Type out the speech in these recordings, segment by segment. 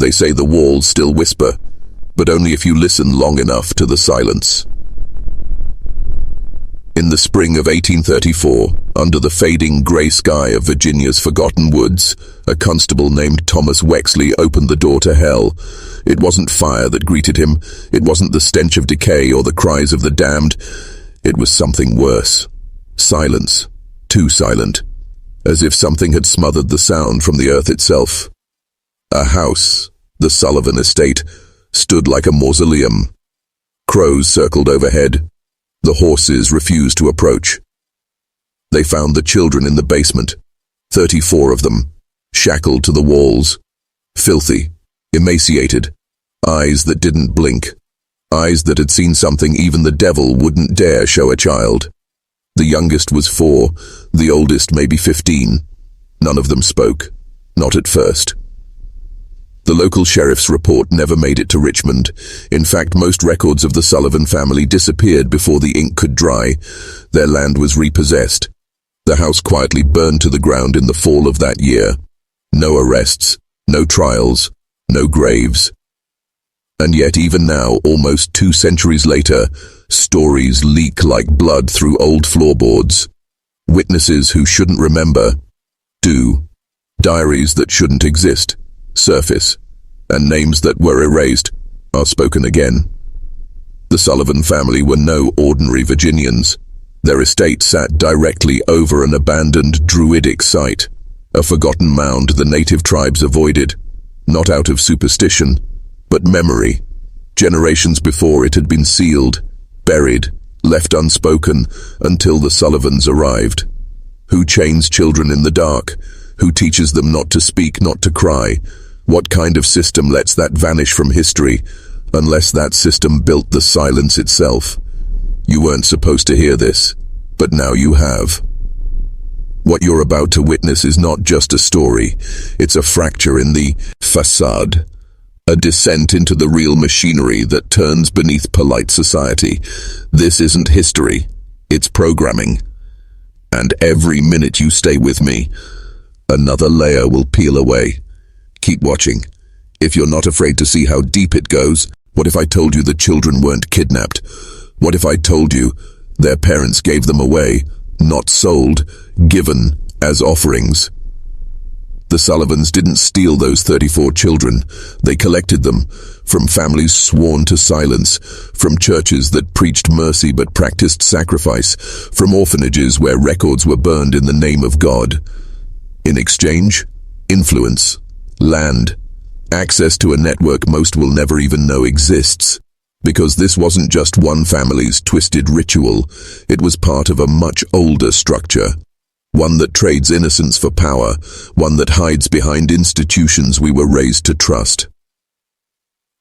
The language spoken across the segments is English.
They say the walls still whisper, but only if you listen long enough to the silence. In the spring of 1834, under the fading grey sky of Virginia's forgotten woods, a constable named Thomas Wexley opened the door to hell. It wasn't fire that greeted him. It wasn't the stench of decay or the cries of the damned. It was something worse. Silence. Too silent. As if something had smothered the sound from the earth itself. A house, the Sullivan estate, stood like a mausoleum. Crows circled overhead. The horses refused to approach. They found the children in the basement, 34 of them, shackled to the walls, filthy, emaciated, eyes that didn't blink, eyes that had seen something even the devil wouldn't dare show a child. The youngest was 4, the oldest maybe 15. None of them spoke, not at first. The local sheriff's report never made it to Richmond. In fact, most records of the Sullivan family disappeared before the ink could dry. Their land was repossessed. The house quietly burned to the ground in the fall of that year. No arrests, no trials, no graves. And yet even now, almost 2 centuries later, stories leak like blood through old floorboards. Witnesses who shouldn't remember do. Diaries that shouldn't exist surface, and names that were erased are spoken again. The Sullivan family were no ordinary Virginians. Their estate sat directly over an abandoned druidic site, a forgotten mound the native tribes avoided, not out of superstition, but memory. Generations before it had been sealed, buried, left unspoken, until the Sullivans arrived. Who chains children in the dark? Who teaches them not to speak, not to cry? What kind of system lets that vanish from history, unless that system built the silence itself? You weren't supposed to hear this, but now you have. What you're about to witness is not just a story, it's a fracture in the facade, a descent into the real machinery that turns beneath polite society. This isn't history, it's programming. And every minute you stay with me, another layer will peel away. Keep watching. If you're not afraid to see how deep it goes, what if I told you the children weren't kidnapped? What if I told you their parents gave them away, not sold, given as offerings? The Sullivans didn't steal those 34 children. They collected them from families sworn to silence, from churches that preached mercy but practiced sacrifice, from orphanages where records were burned in the name of God. In exchange, influence. Land, access to a network most will never even know exists. Because this wasn't just one family's twisted ritual, it was part of a much older structure. One that trades innocence for power, one that hides behind institutions we were raised to trust.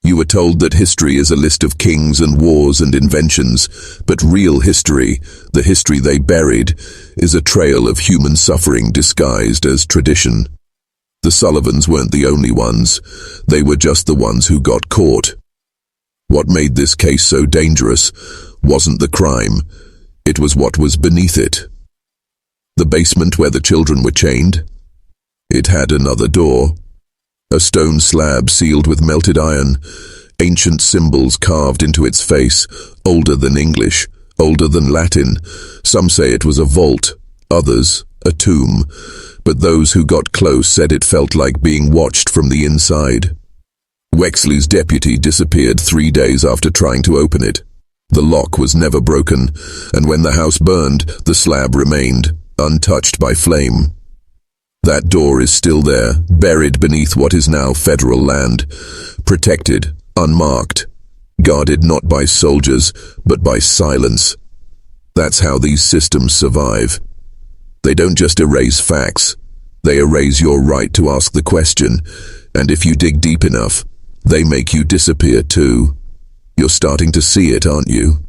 You were told that history is a list of kings and wars and inventions, but real history, the history they buried, is a trail of human suffering disguised as tradition. The Sullivans weren't the only ones. They were just the ones who got caught. What made this case so dangerous wasn't the crime. It was what was beneath it. The basement where the children were chained? It had another door. A stone slab sealed with melted iron, ancient symbols carved into its face, older than English, older than Latin. Some say it was a vault, others a tomb, but those who got close said it felt like being watched from the inside. Wexley's deputy disappeared 3 days after trying to open it. The lock was never broken, and when the house burned, the slab remained, untouched by flame. That door is still there, buried beneath what is now federal land, protected, unmarked, guarded not by soldiers, but by silence. That's how these systems survive. They don't just erase facts, they erase your right to ask the question, and if you dig deep enough, they make you disappear too. You're starting to see it, aren't you?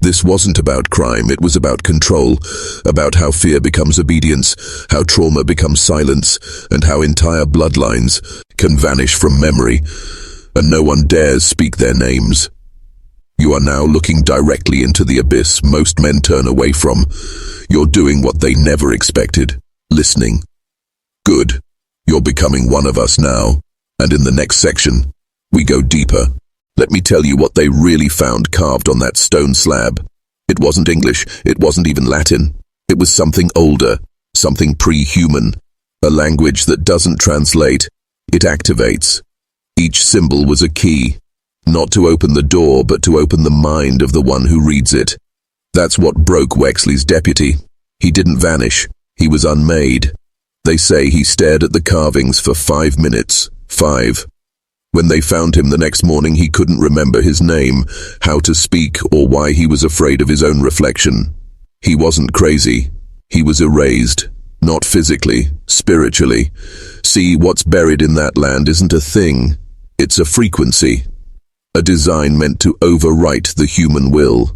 This wasn't about crime, it was about control, about how fear becomes obedience, how trauma becomes silence, and how entire bloodlines can vanish from memory, and no one dares speak their names. You are now looking directly into the abyss most men turn away from. You're doing what they never expected, listening. Good. You're becoming one of us now. And in the next section, we go deeper. Let me tell you what they really found carved on that stone slab. It wasn't English, it wasn't even Latin. It was something older, something pre-human, a language that doesn't translate, it activates. Each symbol was a key, not to open the door, but to open the mind of the one who reads it. That's what broke Wexley's deputy. He didn't vanish, he was unmade. They say he stared at the carvings for 5 minutes. 5. When they found him the next morning, he couldn't remember his name, how to speak, or why he was afraid of his own reflection. He wasn't crazy. He was erased. Not physically, spiritually. See, what's buried in that land isn't a thing. It's a frequency. A design meant to overwrite the human will.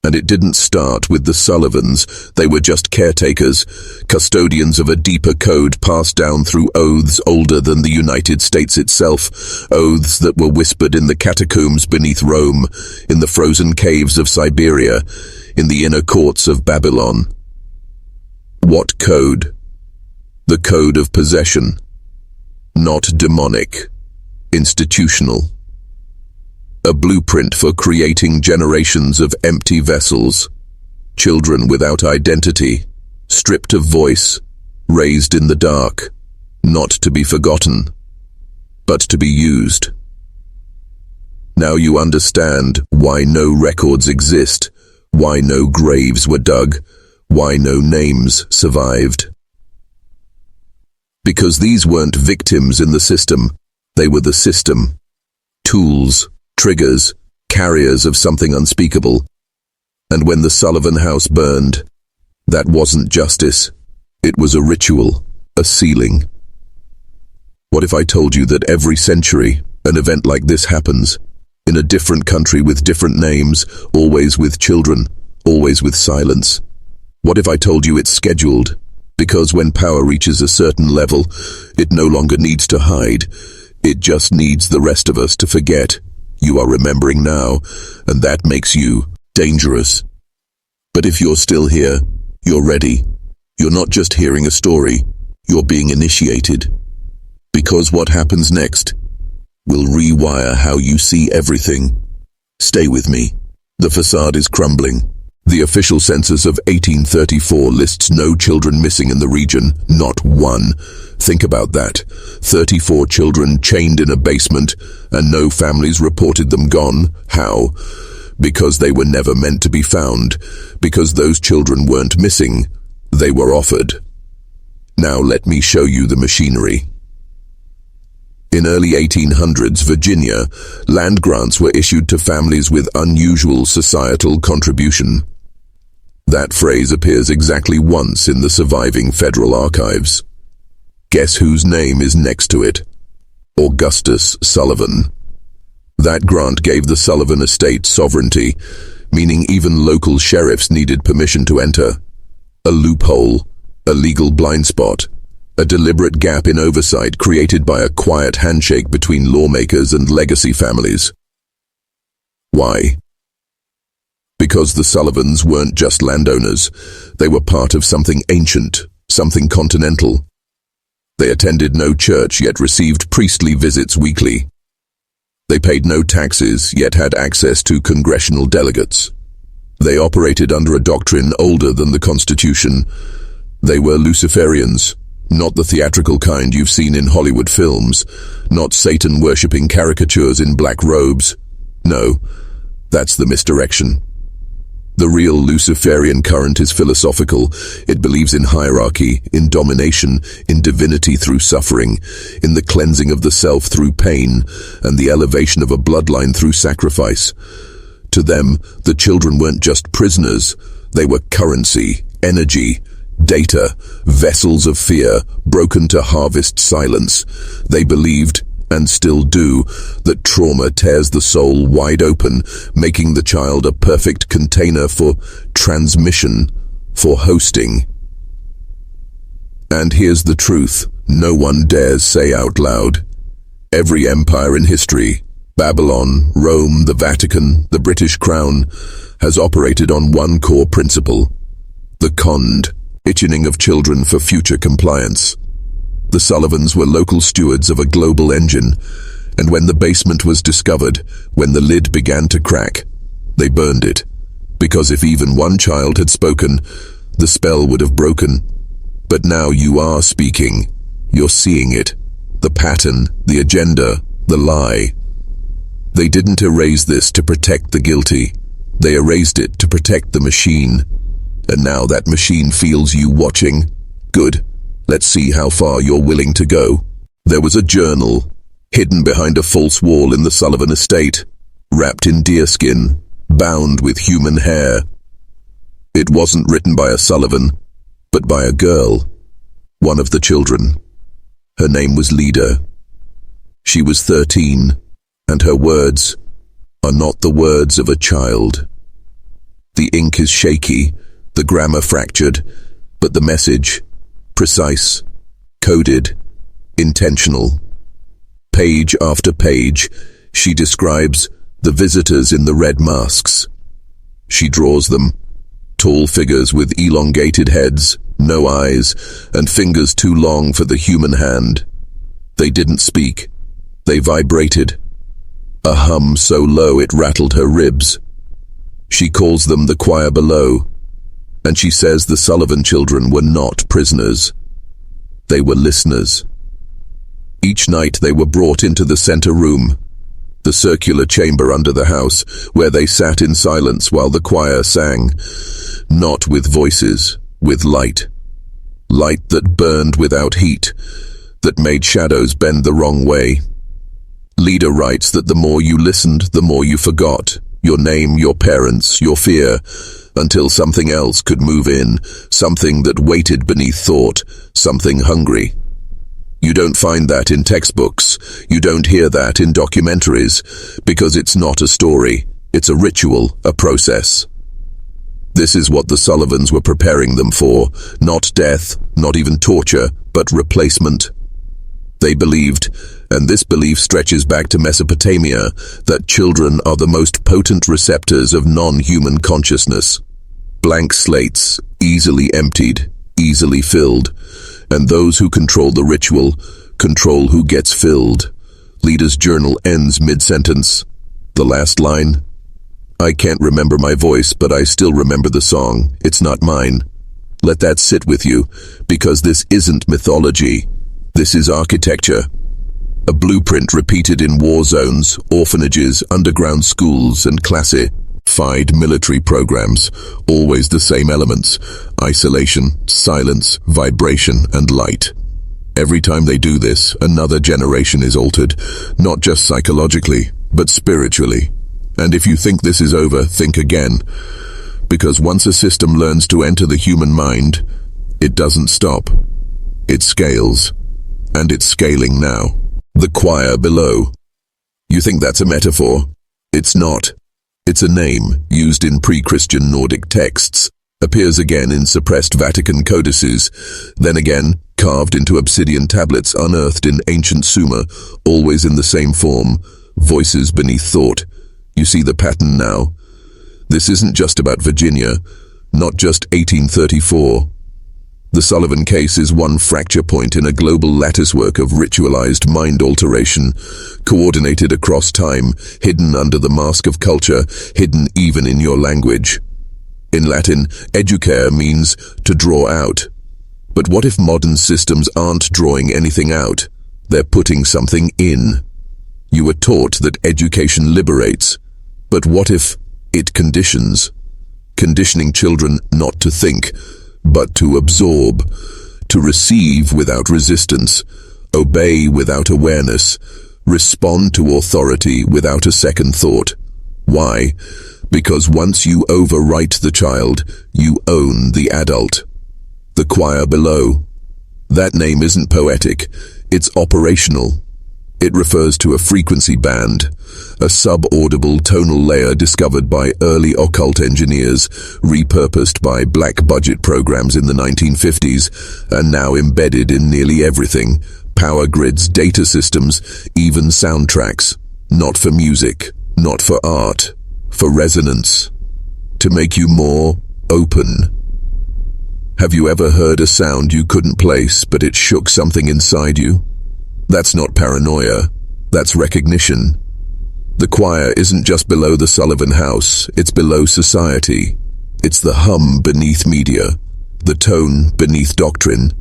And it didn't start with the Sullivans. They were just caretakers, custodians of a deeper code passed down through oaths older than the United States itself, oaths that were whispered in the catacombs beneath Rome, in the frozen caves of Siberia, in the inner courts of Babylon. What code? The code of possession. Not demonic. Institutional. A blueprint for creating generations of empty vessels, children without identity, stripped of voice, raised in the dark, not to be forgotten, but to be used. Now you understand why no records exist, why no graves were dug, why no names survived. Because these weren't victims in the system, they were the system. Tools, triggers, carriers of something unspeakable. And when the Sullivan house burned, that wasn't justice. It was a ritual, a sealing. What if I told you that every century, an event like this happens, in a different country with different names, always with children, always with silence? What if I told you it's scheduled, because when power reaches a certain level, it no longer needs to hide, it just needs the rest of us to forget. You are remembering now, and that makes you dangerous. But if you're still here, you're ready. You're not just hearing a story, you're being initiated. Because what happens next will rewire how you see everything. Stay with me. The facade is crumbling. The official census of 1834 lists no children missing in the region, not one. Think about that. 34 children chained in a basement, and no families reported them gone. How? Because they were never meant to be found. Because those children weren't missing. They were offered. Now let me show you the machinery. In early 1800s Virginia, land grants were issued to families with unusual societal contribution. That phrase appears exactly once in the surviving federal archives. Guess whose name is next to it? Augustus Sullivan. That grant gave the Sullivan estate sovereignty, meaning even local sheriffs needed permission to enter. A loophole, a legal blind spot, a deliberate gap in oversight created by a quiet handshake between lawmakers and legacy families. Why? Because the Sullivans weren't just landowners, they were part of something ancient, something continental. They attended no church yet received priestly visits weekly. They paid no taxes yet had access to congressional delegates. They operated under a doctrine older than the Constitution. They were Luciferians, not the theatrical kind you've seen in Hollywood films, not Satan-worshipping caricatures in black robes. No, that's the misdirection. The real Luciferian current is philosophical. It believes in hierarchy, in domination, in divinity through suffering, in the cleansing of the self through pain, and the elevation of a bloodline through sacrifice. To them, the children weren't just prisoners. They were currency, energy, data, vessels of fear, broken to harvest silence. They believed, and still do, that trauma tears the soul wide open, making the child a perfect container for transmission, for hosting. And here's the truth no one dares say out loud. Every empire in history, Babylon, Rome, the Vatican, the British Crown, has operated on one core principle: the conned, itching of children for future compliance. The Sullivans were local stewards of a global engine, and when the basement was discovered, when the lid began to crack, they burned it. Because if even one child had spoken, the spell would have broken. But now you are speaking. You're seeing it. The pattern, the agenda, the lie. They didn't erase this to protect the guilty. They erased it to protect the machine. And now that machine feels you watching. Good. Let's see how far you're willing to go. There was a journal, hidden behind a false wall in the Sullivan estate, wrapped in deerskin, bound with human hair. It wasn't written by a Sullivan, but by a girl, one of the children. Her name was Leda. She was 13, and her words are not the words of a child. The ink is shaky, the grammar fractured, but the message, precise, coded, intentional. Page after page, she describes the visitors in the red masks. She draws them, tall figures with elongated heads, no eyes, and fingers too long for the human hand. They didn't speak. They vibrated. A hum so low it rattled her ribs. She calls them the choir below, and she says the Sullivan children were not prisoners. They were listeners. Each night they were brought into the center room, the circular chamber under the house, where they sat in silence while the choir sang, not with voices, with light. Light that burned without heat, that made shadows bend the wrong way. Leda writes that the more you listened, the more you forgot. Your name, your parents, your fear, until something else could move in, something that waited beneath thought, something hungry. You don't find that in textbooks, you don't hear that in documentaries, because it's not a story, it's a ritual, a process. This is what the Sullivans were preparing them for, not death, not even torture, but replacement. They believed, and this belief stretches back to Mesopotamia, that children are the most potent receptors of non-human consciousness. Blank slates, easily emptied, easily filled, and those who control the ritual control who gets filled. Leda's journal ends mid-sentence. The last line, "I can't remember my voice, but I still remember the song. It's not mine." Let that sit with you, because this isn't mythology. This is architecture. A blueprint repeated in war zones, orphanages, underground schools, and classified military programs. Always the same elements: isolation, silence, vibration, and light. Every time they do this, another generation is altered, not just psychologically, but spiritually. And if you think this is over, think again. Because once a system learns to enter the human mind, it doesn't stop. It scales. And it's scaling now. The choir below. You think that's a metaphor? It's not. It's a name used in pre-Christian Nordic texts, appears again in suppressed Vatican codices, then again carved into obsidian tablets unearthed in ancient Sumer, always in the same form, voices beneath thought. You see the pattern now? This isn't just about Virginia, not just 1834. The Sullivan case is one fracture point in a global latticework of ritualized mind alteration, coordinated across time, hidden under the mask of culture, hidden even in your language. In Latin, educare means to draw out. But what if modern systems aren't drawing anything out? They're putting something in. You were taught that education liberates, but what if it conditions? Conditioning children not to think, but to absorb, to receive without resistance, obey without awareness, respond to authority without a second thought. Why? Because once you overwrite the child, you own the adult. The choir below. That name isn't poetic, it's operational. It refers to a frequency band, a subaudible tonal layer discovered by early occult engineers, repurposed by black budget programs in the 1950s, and now embedded in nearly everything: power grids, data systems, even soundtracks. Not for music, not for art, for resonance. To make you more open. Have you ever heard a sound you couldn't place, but it shook something inside you? That's not paranoia. That's recognition. The choir isn't just below the Sullivan house, it's below society. It's the hum beneath media, the tone beneath doctrine,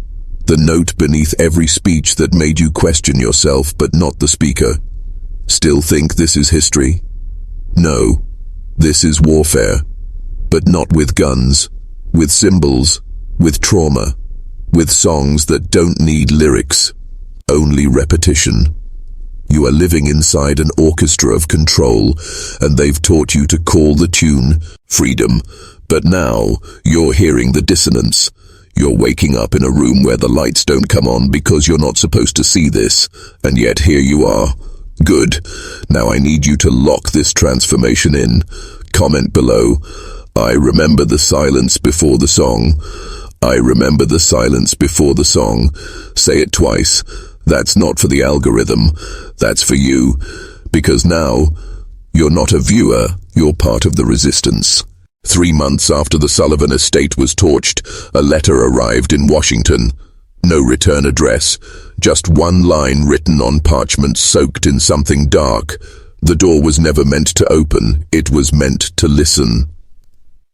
the note beneath every speech that made you question yourself but not the speaker. Still think this is history? No, this is warfare, but not with guns, with symbols, with trauma, with songs that don't need lyrics, only repetition. You are living inside an orchestra of control, and they've taught you to call the tune freedom. But now, you're hearing the dissonance. You're waking up in a room where the lights don't come on because you're not supposed to see this, and yet here you are. Good. Now I need you to lock this transformation in. Comment below. I remember the silence before the song. I remember the silence before the song. Say it twice. That's not for the algorithm. That's for you. Because now, you're not a viewer, you're part of the resistance. 3 months after the Sullivan estate was torched, a letter arrived in Washington. No return address, just one line written on parchment soaked in something dark. The door was never meant to open, it was meant to listen.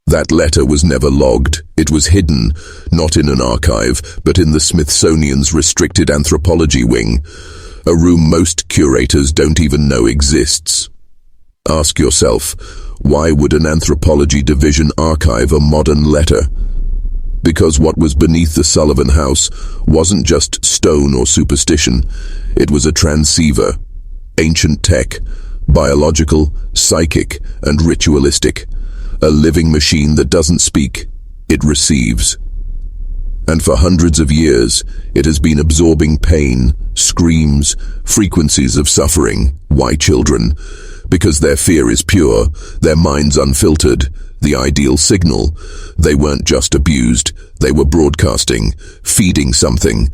That letter was never logged. It was hidden, not in an archive, but in the Smithsonian's restricted anthropology wing, a room most curators don't even know exists. Ask yourself, why would an anthropology division archive a modern letter? Because what was beneath the Sullivan house wasn't just stone or superstition. It was a transceiver, ancient tech, biological, psychic, and ritualistic. A living machine that doesn't speak, it receives. And for hundreds of years, it has been absorbing pain, screams, frequencies of suffering. Why children? Because their fear is pure, their minds unfiltered, the ideal signal. They weren't just abused, they were broadcasting, feeding something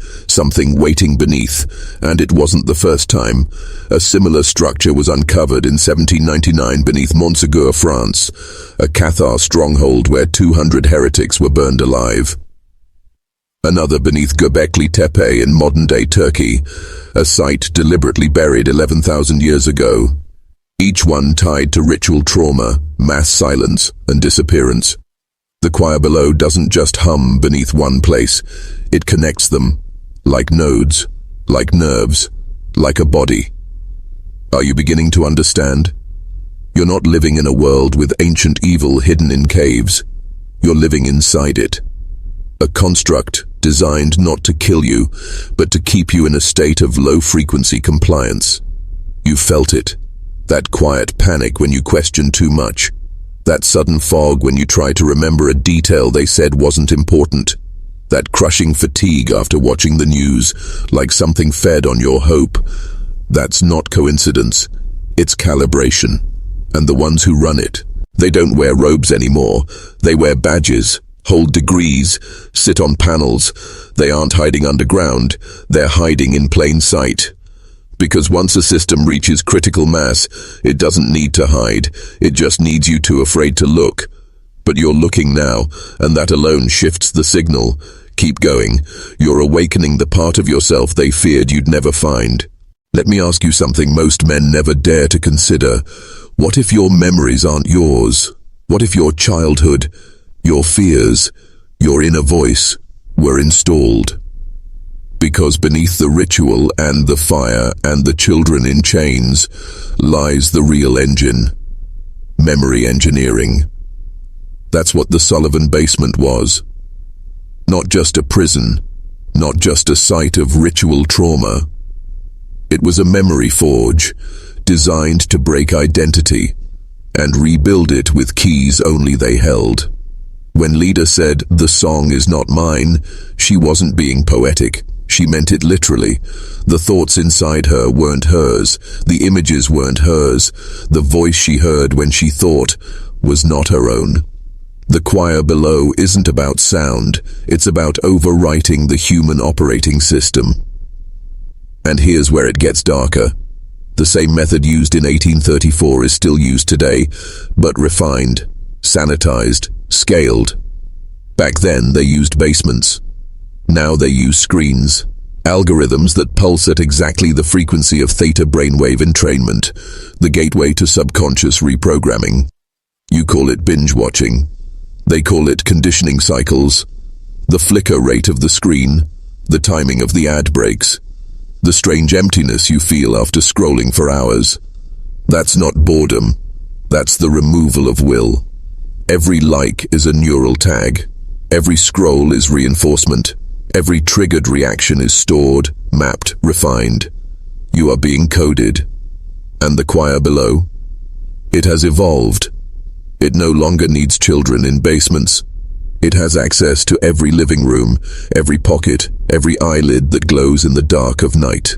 waiting beneath, and it wasn't the first time. A similar structure was uncovered in 1799 beneath Montségur, France, a Cathar stronghold where 200 heretics were burned alive. Another beneath Göbekli Tepe in modern-day Turkey, a site deliberately buried 11,000 years ago. Each one tied to ritual trauma, mass silence, and disappearance. The choir below doesn't just hum beneath one place, it connects them, like nodes, like nerves, like a body. Are you beginning to understand? You're not living in a world with ancient evil hidden in caves. You're living inside it. A construct designed not to kill you, but to keep you in a state of low-frequency compliance. You felt it. That quiet panic when you question too much. That sudden fog when you try to remember a detail they said wasn't important. That crushing fatigue after watching the news, like something fed on your hope. That's not coincidence. It's calibration. And the ones who run it, they don't wear robes anymore. They wear badges, hold degrees, sit on panels. They aren't hiding underground. They're hiding in plain sight. Because once a system reaches critical mass, it doesn't need to hide. It just needs you too afraid to look. But you're looking now, and that alone shifts the signal. Keep going. You're awakening the part of yourself they feared you'd never find. Let me ask you something most men never dare to consider. What if your memories aren't yours? What if your childhood, your fears, your inner voice were installed? Because beneath the ritual and the fire and the children in chains lies the real engine. Memory engineering. That's what the Sullivan basement was. Not just a prison, not just a site of ritual trauma. It was a memory forge, designed to break identity and rebuild it with keys only they held. When Leda said, "The song is not mine," she wasn't being poetic. She meant it literally. The thoughts inside her weren't hers. The images weren't hers. The voice she heard when she thought was not her own. The choir below isn't about sound. It's about overwriting the human operating system. And here's where it gets darker. The same method used in 1834 is still used today, but refined, sanitized, scaled. Back then, they used basements. Now they use screens. Algorithms that pulse at exactly the frequency of theta brainwave entrainment, the gateway to subconscious reprogramming. You call it binge watching. They call it conditioning cycles. The flicker rate of the screen, the timing of the ad breaks, the strange emptiness you feel after scrolling for hours. That's not boredom. That's the removal of will. Every like is a neural tag. Every scroll is reinforcement. Every triggered reaction is stored, mapped, refined. You are being coded. And the choir below? It has evolved. It no longer needs children in basements. It has access to every living room, every pocket, every eyelid that glows in the dark of night.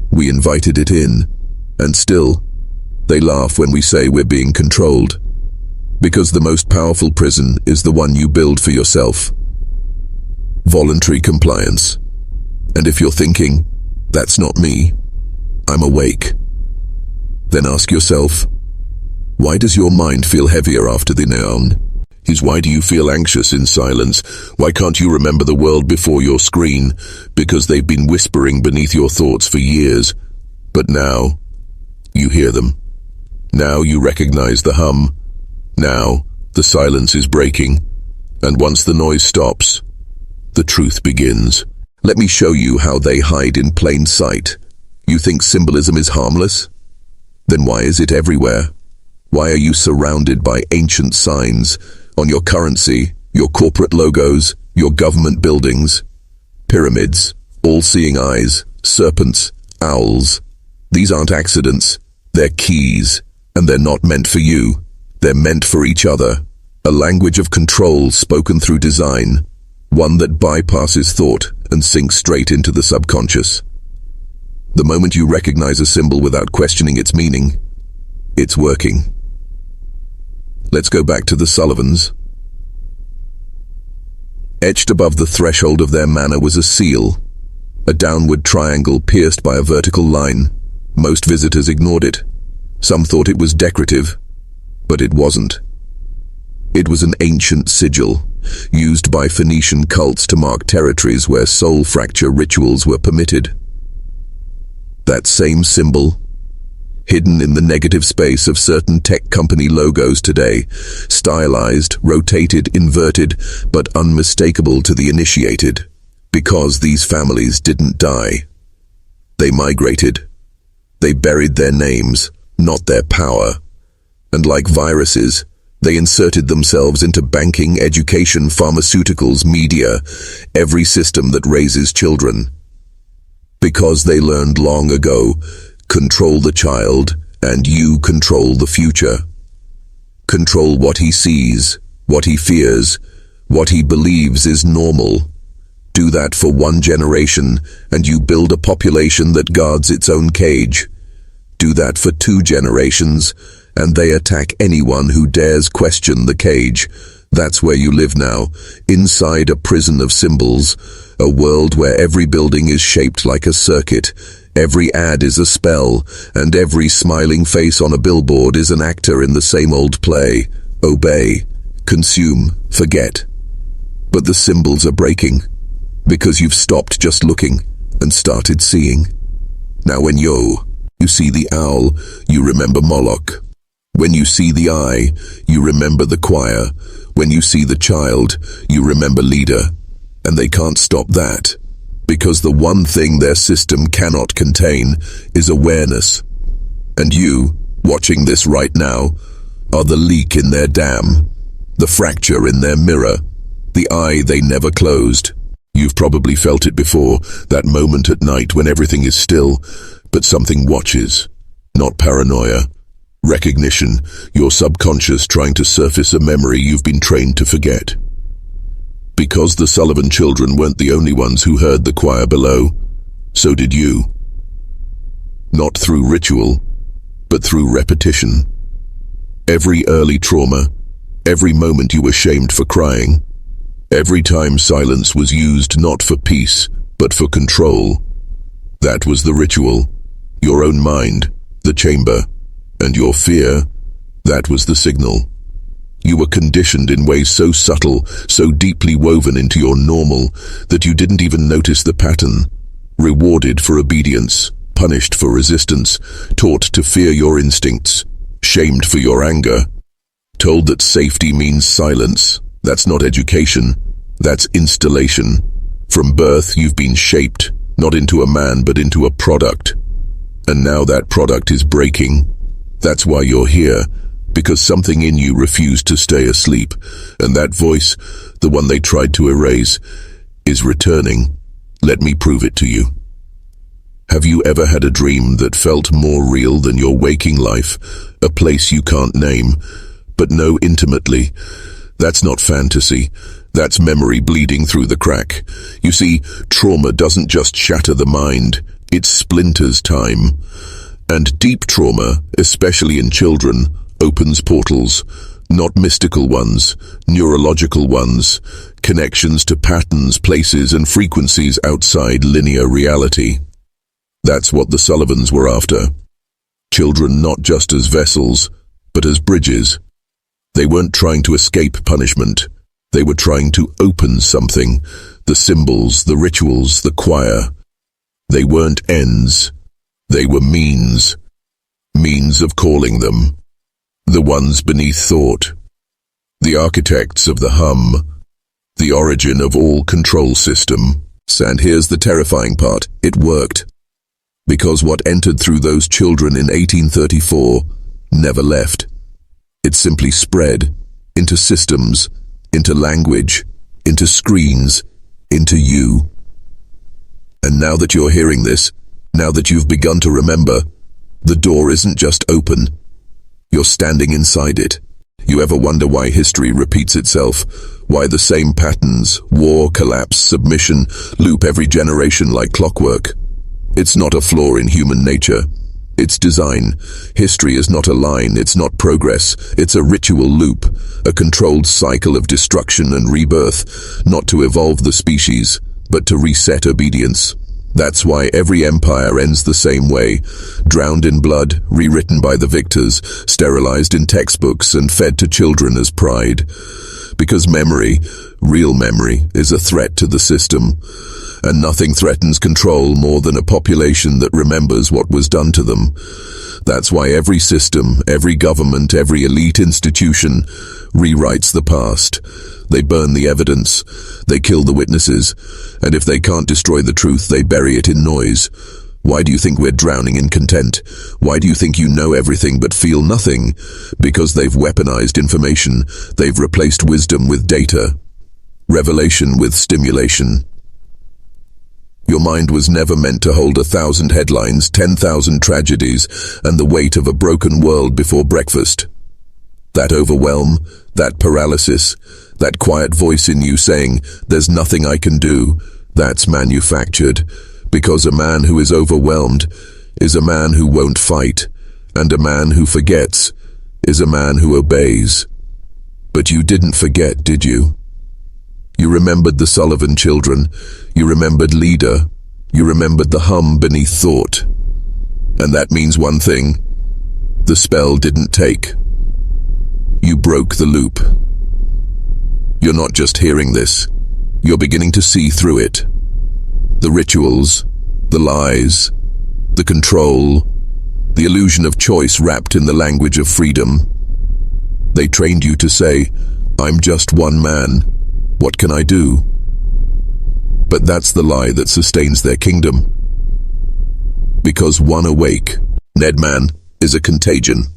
We invited it in, and still, they laugh when we say we're being controlled. Because the most powerful prison is the one you build for yourself. Voluntary compliance. And if you're thinking, that's not me, I'm awake, then ask yourself, why does your mind feel heavier after the noun? Why do you feel anxious in silence? Why can't you remember the world before your screen? Because they've been whispering beneath your thoughts for years. But now, you hear them. Now you recognize the hum. Now, the silence is breaking. And once the noise stops, the truth begins. Let me show you how they hide in plain sight. You think symbolism is harmless? Then why is it everywhere? Why are you surrounded by ancient signs on your currency, your corporate logos, your government buildings? Pyramids, all-seeing eyes, serpents, owls. These aren't accidents. They're keys, and they're not meant for you. They're meant for each other. A language of control spoken through design, one that bypasses thought and sinks straight into the subconscious. The moment you recognize a symbol without questioning its meaning, it's working. Let's go back to the Sullivans. Etched above the threshold of their manor was a seal, a downward triangle pierced by a vertical line. Most visitors ignored it. Some thought it was decorative, but it wasn't. It was an ancient sigil, used by Phoenician cults to mark territories where soul fracture rituals were permitted. That same symbol, hidden in the negative space of certain tech company logos today, stylized, rotated, inverted, but unmistakable to the initiated, because these families didn't die. They migrated. They buried their names, not their power. And like viruses, they inserted themselves into banking, education, pharmaceuticals, media, every system that raises children. Because they learned long ago, control the child, and you control the future. Control what he sees, what he fears, what he believes is normal. Do that for one generation, and you build a population that guards its own cage. Do that for 2 generations, and they attack anyone who dares question the cage. That's where you live now, inside a prison of symbols, a world where every building is shaped like a circuit, every ad is a spell, and every smiling face on a billboard is an actor in the same old play. Obey, consume, forget. But the symbols are breaking, because you've stopped just looking and started seeing. Now when you see the owl, you remember Moloch. When you see the eye, you remember the choir. When you see the child, you remember leader. And they can't stop that, because the one thing their system cannot contain is awareness. And you, watching this right now, are the leak in their dam, the fracture in their mirror, the eye they never closed. You've probably felt it before, that moment at night when everything is still, but something watches. Not paranoia. Recognition, your subconscious trying to surface a memory you've been trained to forget. Because the Sullivan children weren't the only ones who heard the choir below, so did you. Not through ritual, but through repetition. Every early trauma, every moment you were shamed for crying, every time silence was used not for peace, but for control. That was the ritual. Your own mind, the chamber, and your fear, that was the signal. You were conditioned in ways so subtle, so deeply woven into your normal, that you didn't even notice the pattern. Rewarded for obedience, punished for resistance, taught to fear your instincts, shamed for your anger, told that safety means silence. That's not education, that's installation. From birth, you've been shaped, not into a man, but into a product. And now that product is breaking. That's why you're here, because something in you refused to stay asleep, and that voice, the one they tried to erase, is returning. Let me prove it to you. Have you ever had a dream that felt more real than your waking life, a place you can't name, but know intimately? That's not fantasy. That's memory bleeding through the crack. You see, trauma doesn't just shatter the mind, it splinters time. And deep trauma, especially in children, opens portals, not mystical ones, neurological ones, connections to patterns, places, and frequencies outside linear reality. That's what the Sullivans were after. Children not just as vessels, but as bridges. They weren't trying to escape punishment. They were trying to open something, the symbols, the rituals, the choir. They weren't ends. They were means of calling them. The ones beneath thought. The architects of the hum. The origin of all control system. And here's the terrifying part. It worked. Because what entered through those children in 1834 never left. It simply spread into systems, into language, into screens, into you. And now that you're hearing this, now that you've begun to remember, the door isn't just open. You're standing inside it. You ever wonder why history repeats itself? Why the same patterns, war, collapse, submission, loop every generation like clockwork? It's not a flaw in human nature. It's design. History is not a line, it's not progress. It's a ritual loop, a controlled cycle of destruction and rebirth, not to evolve the species, but to reset obedience. That's why every empire ends the same way, drowned in blood, rewritten by the victors, sterilized in textbooks and fed to children as pride. Because memory, real memory, is a threat to the system. And nothing threatens control more than a population that remembers what was done to them. That's why every system, every government, every elite institution rewrites the past. They burn the evidence, they kill the witnesses, and if they can't destroy the truth, they bury it in noise. Why do you think we're drowning in content? Why do you think you know everything but feel nothing? Because they've weaponized information. They've replaced wisdom with data, revelation with stimulation. Your mind was never meant to hold 1,000 headlines, 10,000 tragedies, and the weight of a broken world before breakfast. That overwhelm, that paralysis, that quiet voice in you saying, "There's nothing I can do," that's manufactured. Because a man who is overwhelmed is a man who won't fight, and a man who forgets is a man who obeys. But you didn't forget, did you? You remembered the Sullivan children, you remembered leader, you remembered the hum beneath thought. And that means one thing: the spell didn't take. You broke the loop. You're not just hearing this, you're beginning to see through it. The rituals, the lies, the control, the illusion of choice wrapped in the language of freedom. They trained you to say, "I'm just one man. What can I do?" But that's the lie that sustains their kingdom. Because one awake, Nedman, is a contagion.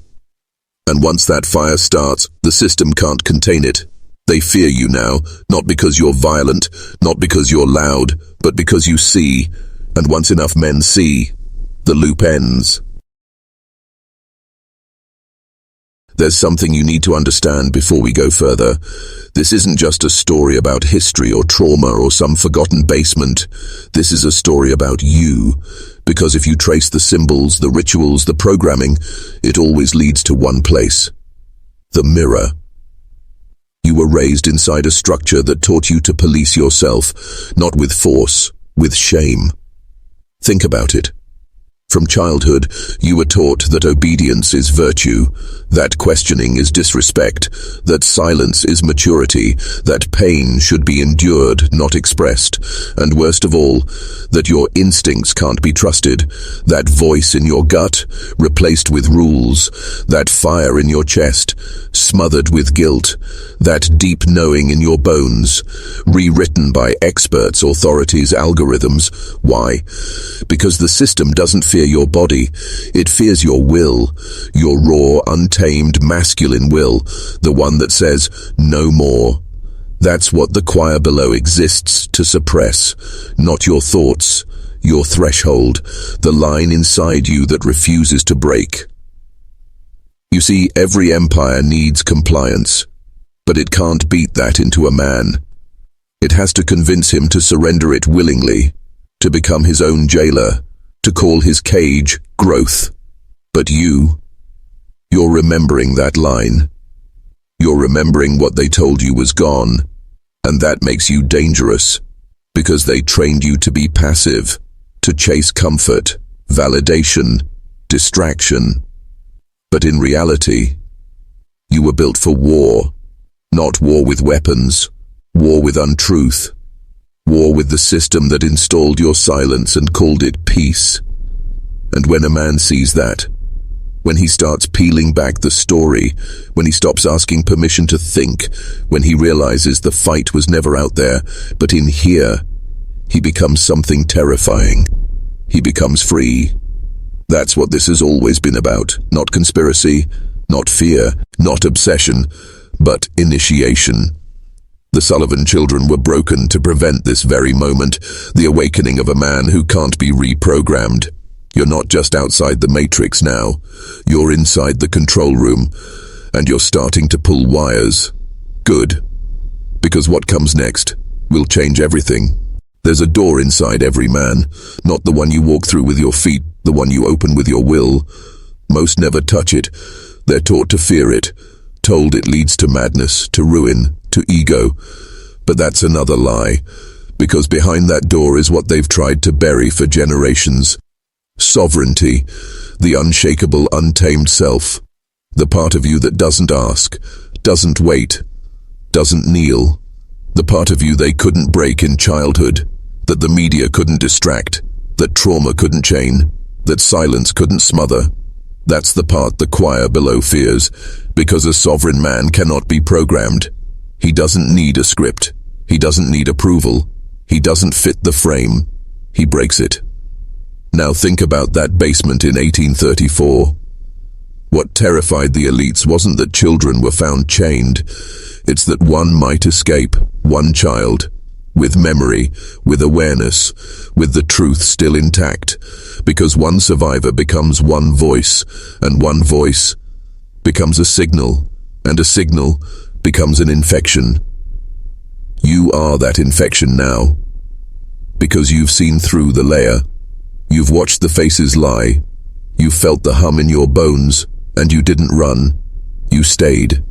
And once that fire starts, the system can't contain it. They fear you now, not because you're violent, not because you're loud, but because you see. And once enough men see, the loop ends. There's something you need to understand before we go further. This isn't just a story about history or trauma or some forgotten basement. This is a story about you. Because if you trace the symbols, the rituals, the programming, it always leads to one place: the mirror. You were raised inside a structure that taught you to police yourself, not with force, with shame. Think about it. From childhood, you were taught that obedience is virtue, that questioning is disrespect, that silence is maturity, that pain should be endured, not expressed, and worst of all, that your instincts can't be trusted, that voice in your gut, replaced with rules, that fire in your chest, smothered with guilt, that deep knowing in your bones, rewritten by experts, authorities, algorithms. Why? Because the system doesn't fear your body, it fears your will, your raw, untamed, masculine will, the one that says, no more. That's what the choir below exists to suppress, not your thoughts, your threshold, the line inside you that refuses to break. You see, every empire needs compliance, but it can't beat that into a man. It has to convince him to surrender it willingly, to become his own jailer, to call his cage growth. But you're remembering that line. You're remembering what they told you was gone, and that makes you dangerous, because they trained you to be passive, to chase comfort, validation, distraction. But in reality, you were built for war, not war with weapons, war with untruth, war with the system that installed your silence and called it peace. And when a man sees that, when he starts peeling back the story, when he stops asking permission to think, when he realizes the fight was never out there, but in here, he becomes something terrifying. He becomes free. That's what this has always been about. Not conspiracy, not fear, not obsession, but initiation. The Sullivan children were broken to prevent this very moment, the awakening of a man who can't be reprogrammed. You're not just outside the matrix now. You're inside the control room, and you're starting to pull wires. Good. Because what comes next will change everything. There's a door inside every man, not the one you walk through with your feet, the one you open with your will. Most never touch it. They're taught to fear it, told it leads to madness, to ruin, to ego. But that's another lie, because behind that door is what they've tried to bury for generations. Sovereignty, the unshakable, untamed self, the part of you that doesn't ask, doesn't wait, doesn't kneel, the part of you they couldn't break in childhood, that the media couldn't distract, that trauma couldn't chain, that silence couldn't smother. That's the part the choir below fears, because a sovereign man cannot be programmed. He doesn't need a script. He doesn't need approval. He doesn't fit the frame. He breaks it. Now think about that basement in 1834. What terrified the elites wasn't that children were found chained. It's that one might escape, one child, with memory, with awareness, with the truth still intact, because one survivor becomes one voice, and one voice becomes a signal, and a signal becomes an infection. You are that infection now, because you've seen through the layer. You've watched the faces lie. You felt the hum in your bones, and you didn't run. You stayed.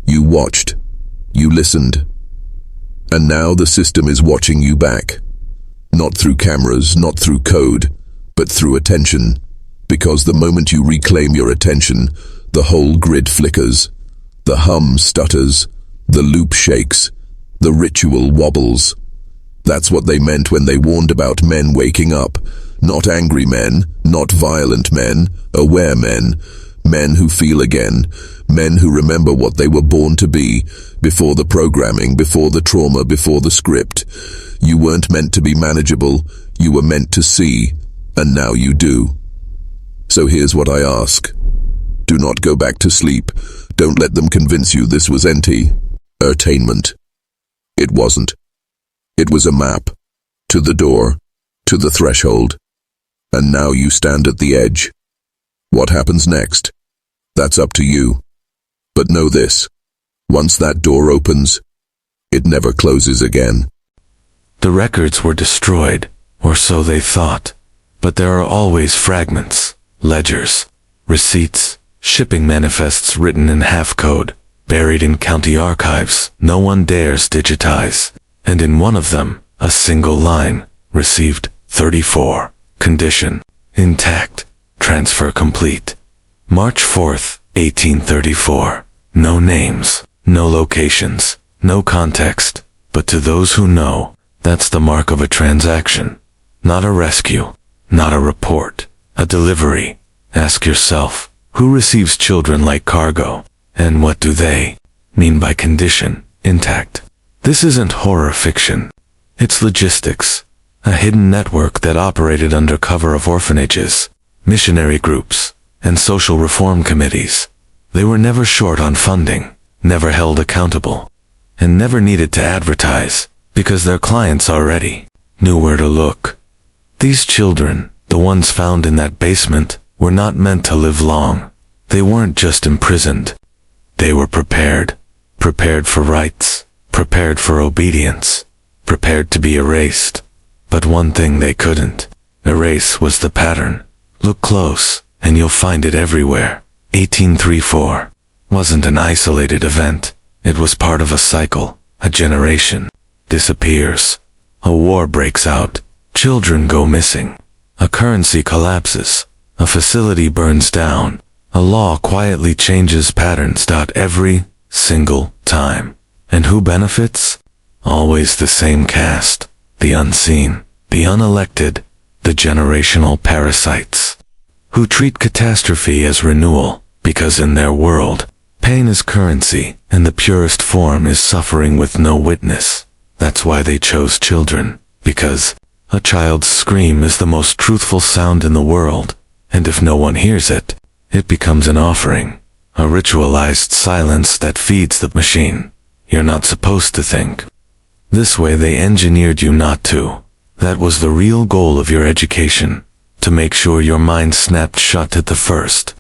You watched. You listened. And now the system is watching you back. Not through cameras, not through code, but through attention. Because the moment you reclaim your attention, the whole grid flickers. The hum stutters. The loop shakes. The ritual wobbles. That's what they meant when they warned about men waking up. Not angry men, not violent men, aware men, men who feel again, men who remember what they were born to be, before the programming, before the trauma, before the script. You weren't meant to be manageable, you were meant to see, and now you do. So here's what I ask. Do not go back to sleep. Don't let them convince you this was entertainment. It wasn't. It was a map. To the door. To the threshold. And now you stand at the edge. What happens next? That's up to you. But know this. Once that door opens, it never closes again. The records were destroyed, or so they thought. But there are always fragments, ledgers, receipts, shipping manifests written in half-code, buried in county archives no one dares digitize. And in one of them, a single line, received 34. Condition. intact, transfer complete. March 4th, 1834. No names, no locations, no context, but to those who know, that's the mark of a transaction. Not a rescue, not a report, a delivery. Ask yourself, who receives children like cargo? And what do they mean by condition, intact? This isn't horror fiction. It's logistics, a hidden network that operated under cover of orphanages, missionary groups, and social reform committees. They were never short on funding, never held accountable, and never needed to advertise, because their clients already knew where to look. These children, the ones found in that basement, were not meant to live long. They weren't just imprisoned. They were prepared for rights, prepared for obedience, prepared to be erased. But one thing they couldn't erase was the pattern. Look close, and you'll find it everywhere. 1834 wasn't an isolated event. It was part of a cycle. A generation disappears. A war breaks out. Children go missing. A currency collapses. A facility burns down. A law quietly changes patterns. Every single time. And who benefits? Always the same cast. The unseen, the unelected, the generational parasites, who treat catastrophe as renewal, because in their world, pain is currency, and the purest form is suffering with no witness. That's why they chose children, because a child's scream is the most truthful sound in the world, and if no one hears it, it becomes an offering, a ritualized silence that feeds the machine. You're not supposed to think. This way they engineered you not to. That was the real goal of your education, to make sure your mind snapped shut at the first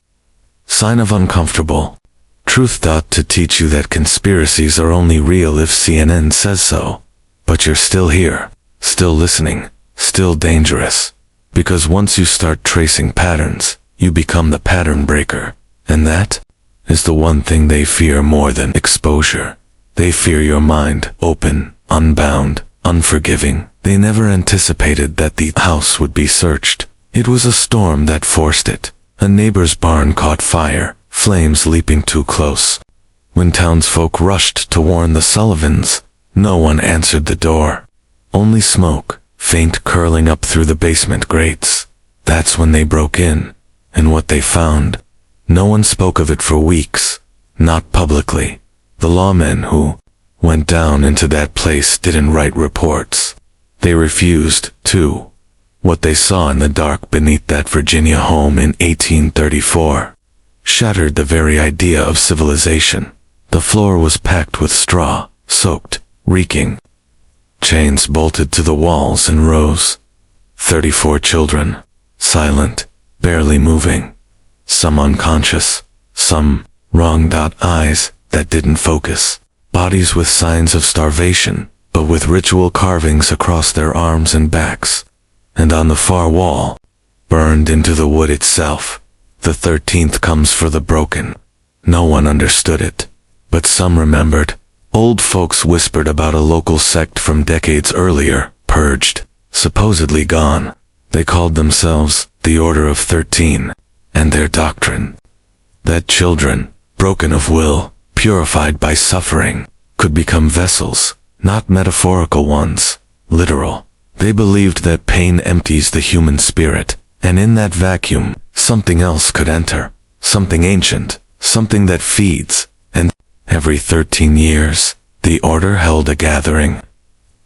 sign of uncomfortable truth. To teach you that conspiracies are only real if CNN says so. But you're still here, still listening, still dangerous. Because once you start tracing patterns, you become the pattern breaker. And that is the one thing they fear more than exposure. They fear your mind, open, unbound, unforgiving. They never anticipated that the house would be searched. It was a storm that forced it. A neighbor's barn caught fire, flames leaping too close. When townsfolk rushed to warn the Sullivans, no one answered the door. Only smoke, faint curling up through the basement grates. That's when they broke in. And what they found, no one spoke of it for weeks. Not publicly. The lawmen who went down into that place didn't write reports. They refused to. What they saw in the dark beneath that Virginia home in 1834 shattered the very idea of civilization. The floor was packed with straw, soaked, reeking. Chains bolted to the walls in rows. 34 children, silent, barely moving. Some unconscious, some wrong. Eyes that didn't focus. Bodies with signs of starvation, but with ritual carvings across their arms and backs. And on the far wall, burned into the wood itself, the 13th comes for the broken. No one understood it, but some remembered. Old folks whispered about a local sect from decades earlier, purged, supposedly gone. They called themselves the Order of 13, and their doctrine, that children, broken of will, purified by suffering, could become vessels, not metaphorical ones, literal. They believed that pain empties the human spirit, and in that vacuum, something else could enter, something ancient, something that feeds, and every 13 years, the order held a gathering.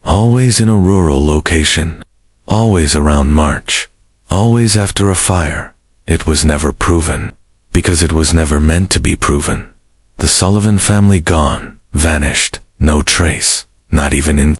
Always in a rural location, always around March, always after a fire. It was never proven, because it was never meant to be proven. The Sullivan family gone, vanished, no trace, not even in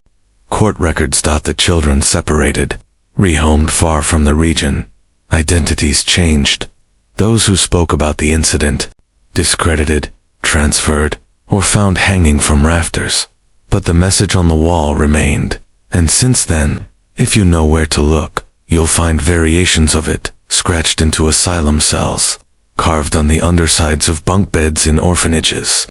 court records. The children separated, rehomed far from the region. Identities changed. Those who spoke about the incident, discredited, transferred, or found hanging from rafters. But the message on the wall remained, and since then, if you know where to look, you'll find variations of it, scratched into asylum cells, carved on the undersides of bunk beds in orphanages,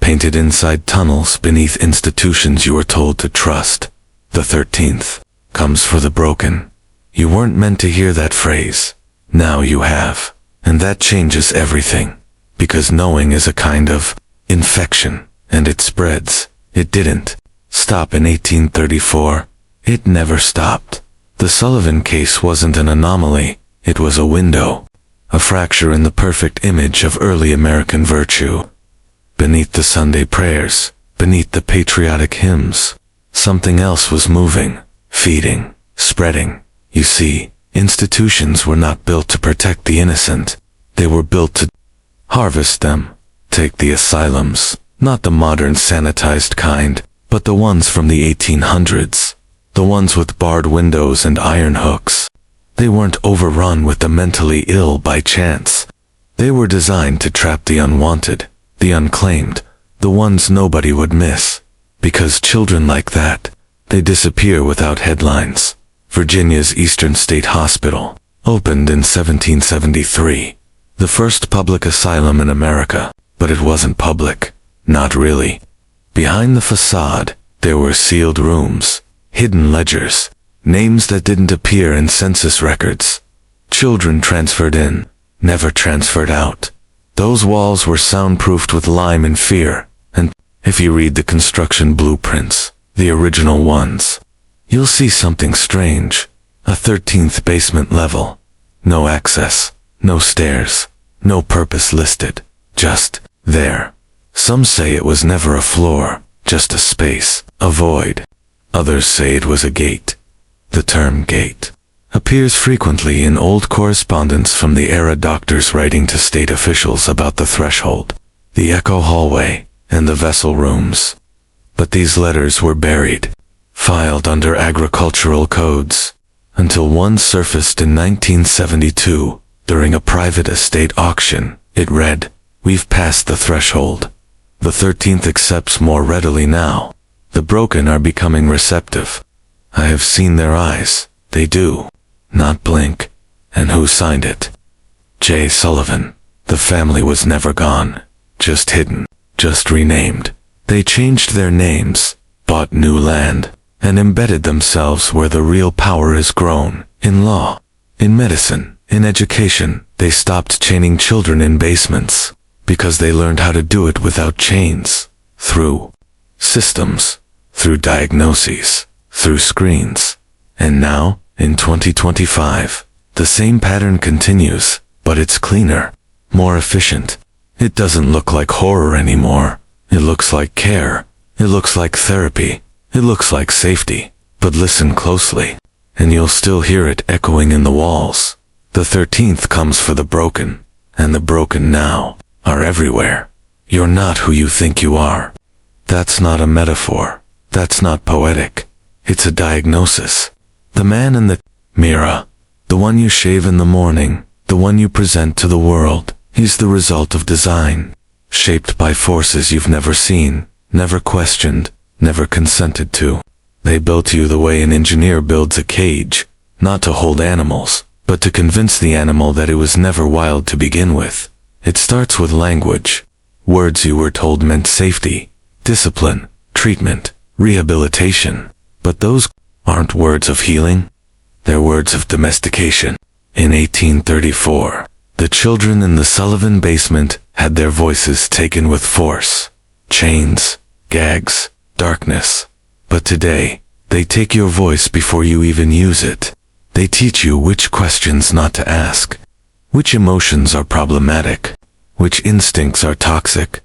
painted inside tunnels beneath institutions you were told to trust. The 13th comes for the broken. You weren't meant to hear that phrase. Now you have. And that changes everything. Because knowing is a kind of infection, and it spreads. It didn't stop in 1834. It never stopped. The Sullivan case wasn't an anomaly. It was a window. A fracture in the perfect image of early American virtue. Beneath the Sunday prayers, beneath the patriotic hymns, something else was moving, feeding, spreading. You see, institutions were not built to protect the innocent. They were built to harvest them. Take the asylums, not the modern sanitized kind, but the ones from the 1800s. The ones with barred windows and iron hooks. They weren't overrun with the mentally ill by chance. They were designed to trap the unwanted, the unclaimed, the ones nobody would miss. Because children like that, they disappear without headlines. Virginia's Eastern State Hospital opened in 1773. The first public asylum in America, but it wasn't public. Not really. Behind the facade, there were sealed rooms, hidden ledgers, names that didn't appear in census records. Children transferred in, never transferred out. Those walls were soundproofed with lime and fear, and if you read the construction blueprints, the original ones, you'll see something strange. A 13th basement level. No access, no stairs, no purpose listed. Just there. Some say it was never a floor, just a space, a void. Others say it was a gate. The term gate appears frequently in old correspondence from the era, doctors writing to state officials about the threshold, the echo hallway, and the vessel rooms. But these letters were buried, filed under agricultural codes, until one surfaced in 1972 during a private estate auction. It read, "We've passed the threshold. The 13th accepts more readily now. The broken are becoming receptive. I have seen their eyes. They do not blink." And who signed it? J. Sullivan. The family was never gone, just hidden, just renamed. They changed their names, bought new land, and embedded themselves where the real power is grown, in law, in medicine, in education. They stopped chaining children in basements, because they learned how to do it without chains, through systems, through diagnoses, through screens. And now, in 2025, the same pattern continues, but it's cleaner, more efficient. It doesn't look like horror anymore. It looks like care. It looks like therapy. It looks like safety. But listen closely, and you'll still hear it echoing in the walls. The 13th comes for the broken, and the broken now are everywhere. You're not who you think you are. That's not a metaphor. That's not poetic. It's a diagnosis. The man in the mirror, the one you shave in the morning, the one you present to the world, he's the result of design, shaped by forces you've never seen, never questioned, never consented to. They built you the way an engineer builds a cage, not to hold animals, but to convince the animal that it was never wild to begin with. It starts with language. Words you were told meant safety, discipline, treatment, rehabilitation. But those aren't words of healing. They're words of domestication. In 1834, the children in the Sullivan basement had their voices taken with force. Chains, gags, darkness. But today, they take your voice before you even use it. They teach you which questions not to ask, which emotions are problematic, which instincts are toxic.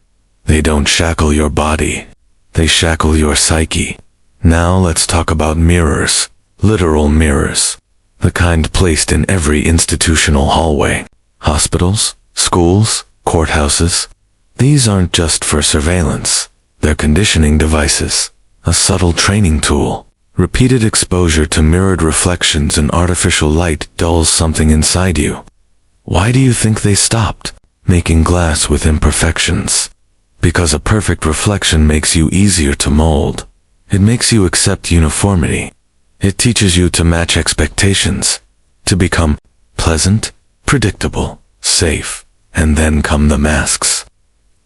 They don't shackle your body. They shackle your psyche. Now let's talk about mirrors, literal mirrors, the kind placed in every institutional hallway. Hospitals, schools, courthouses. These aren't just for surveillance. They're conditioning devices, a subtle training tool. Repeated exposure to mirrored reflections and artificial light dulls something inside you. Why do you think they stopped making glass with imperfections? Because a perfect reflection makes you easier to mold. It makes you accept uniformity. It teaches you to match expectations, to become pleasant, predictable, safe, and then come the masks.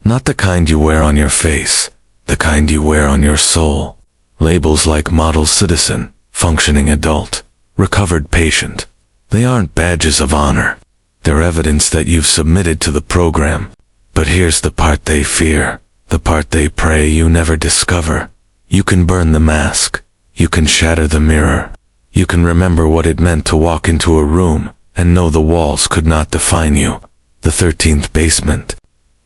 Not the kind you wear on your face, the kind you wear on your soul. Labels like model citizen, functioning adult, recovered patient. They aren't badges of honor. They're evidence that you've submitted to the program. But here's the part they fear, the part they pray you never discover. You can burn the mask. You can shatter the mirror. You can remember what it meant to walk into a room and know the walls could not define you. The 13th basement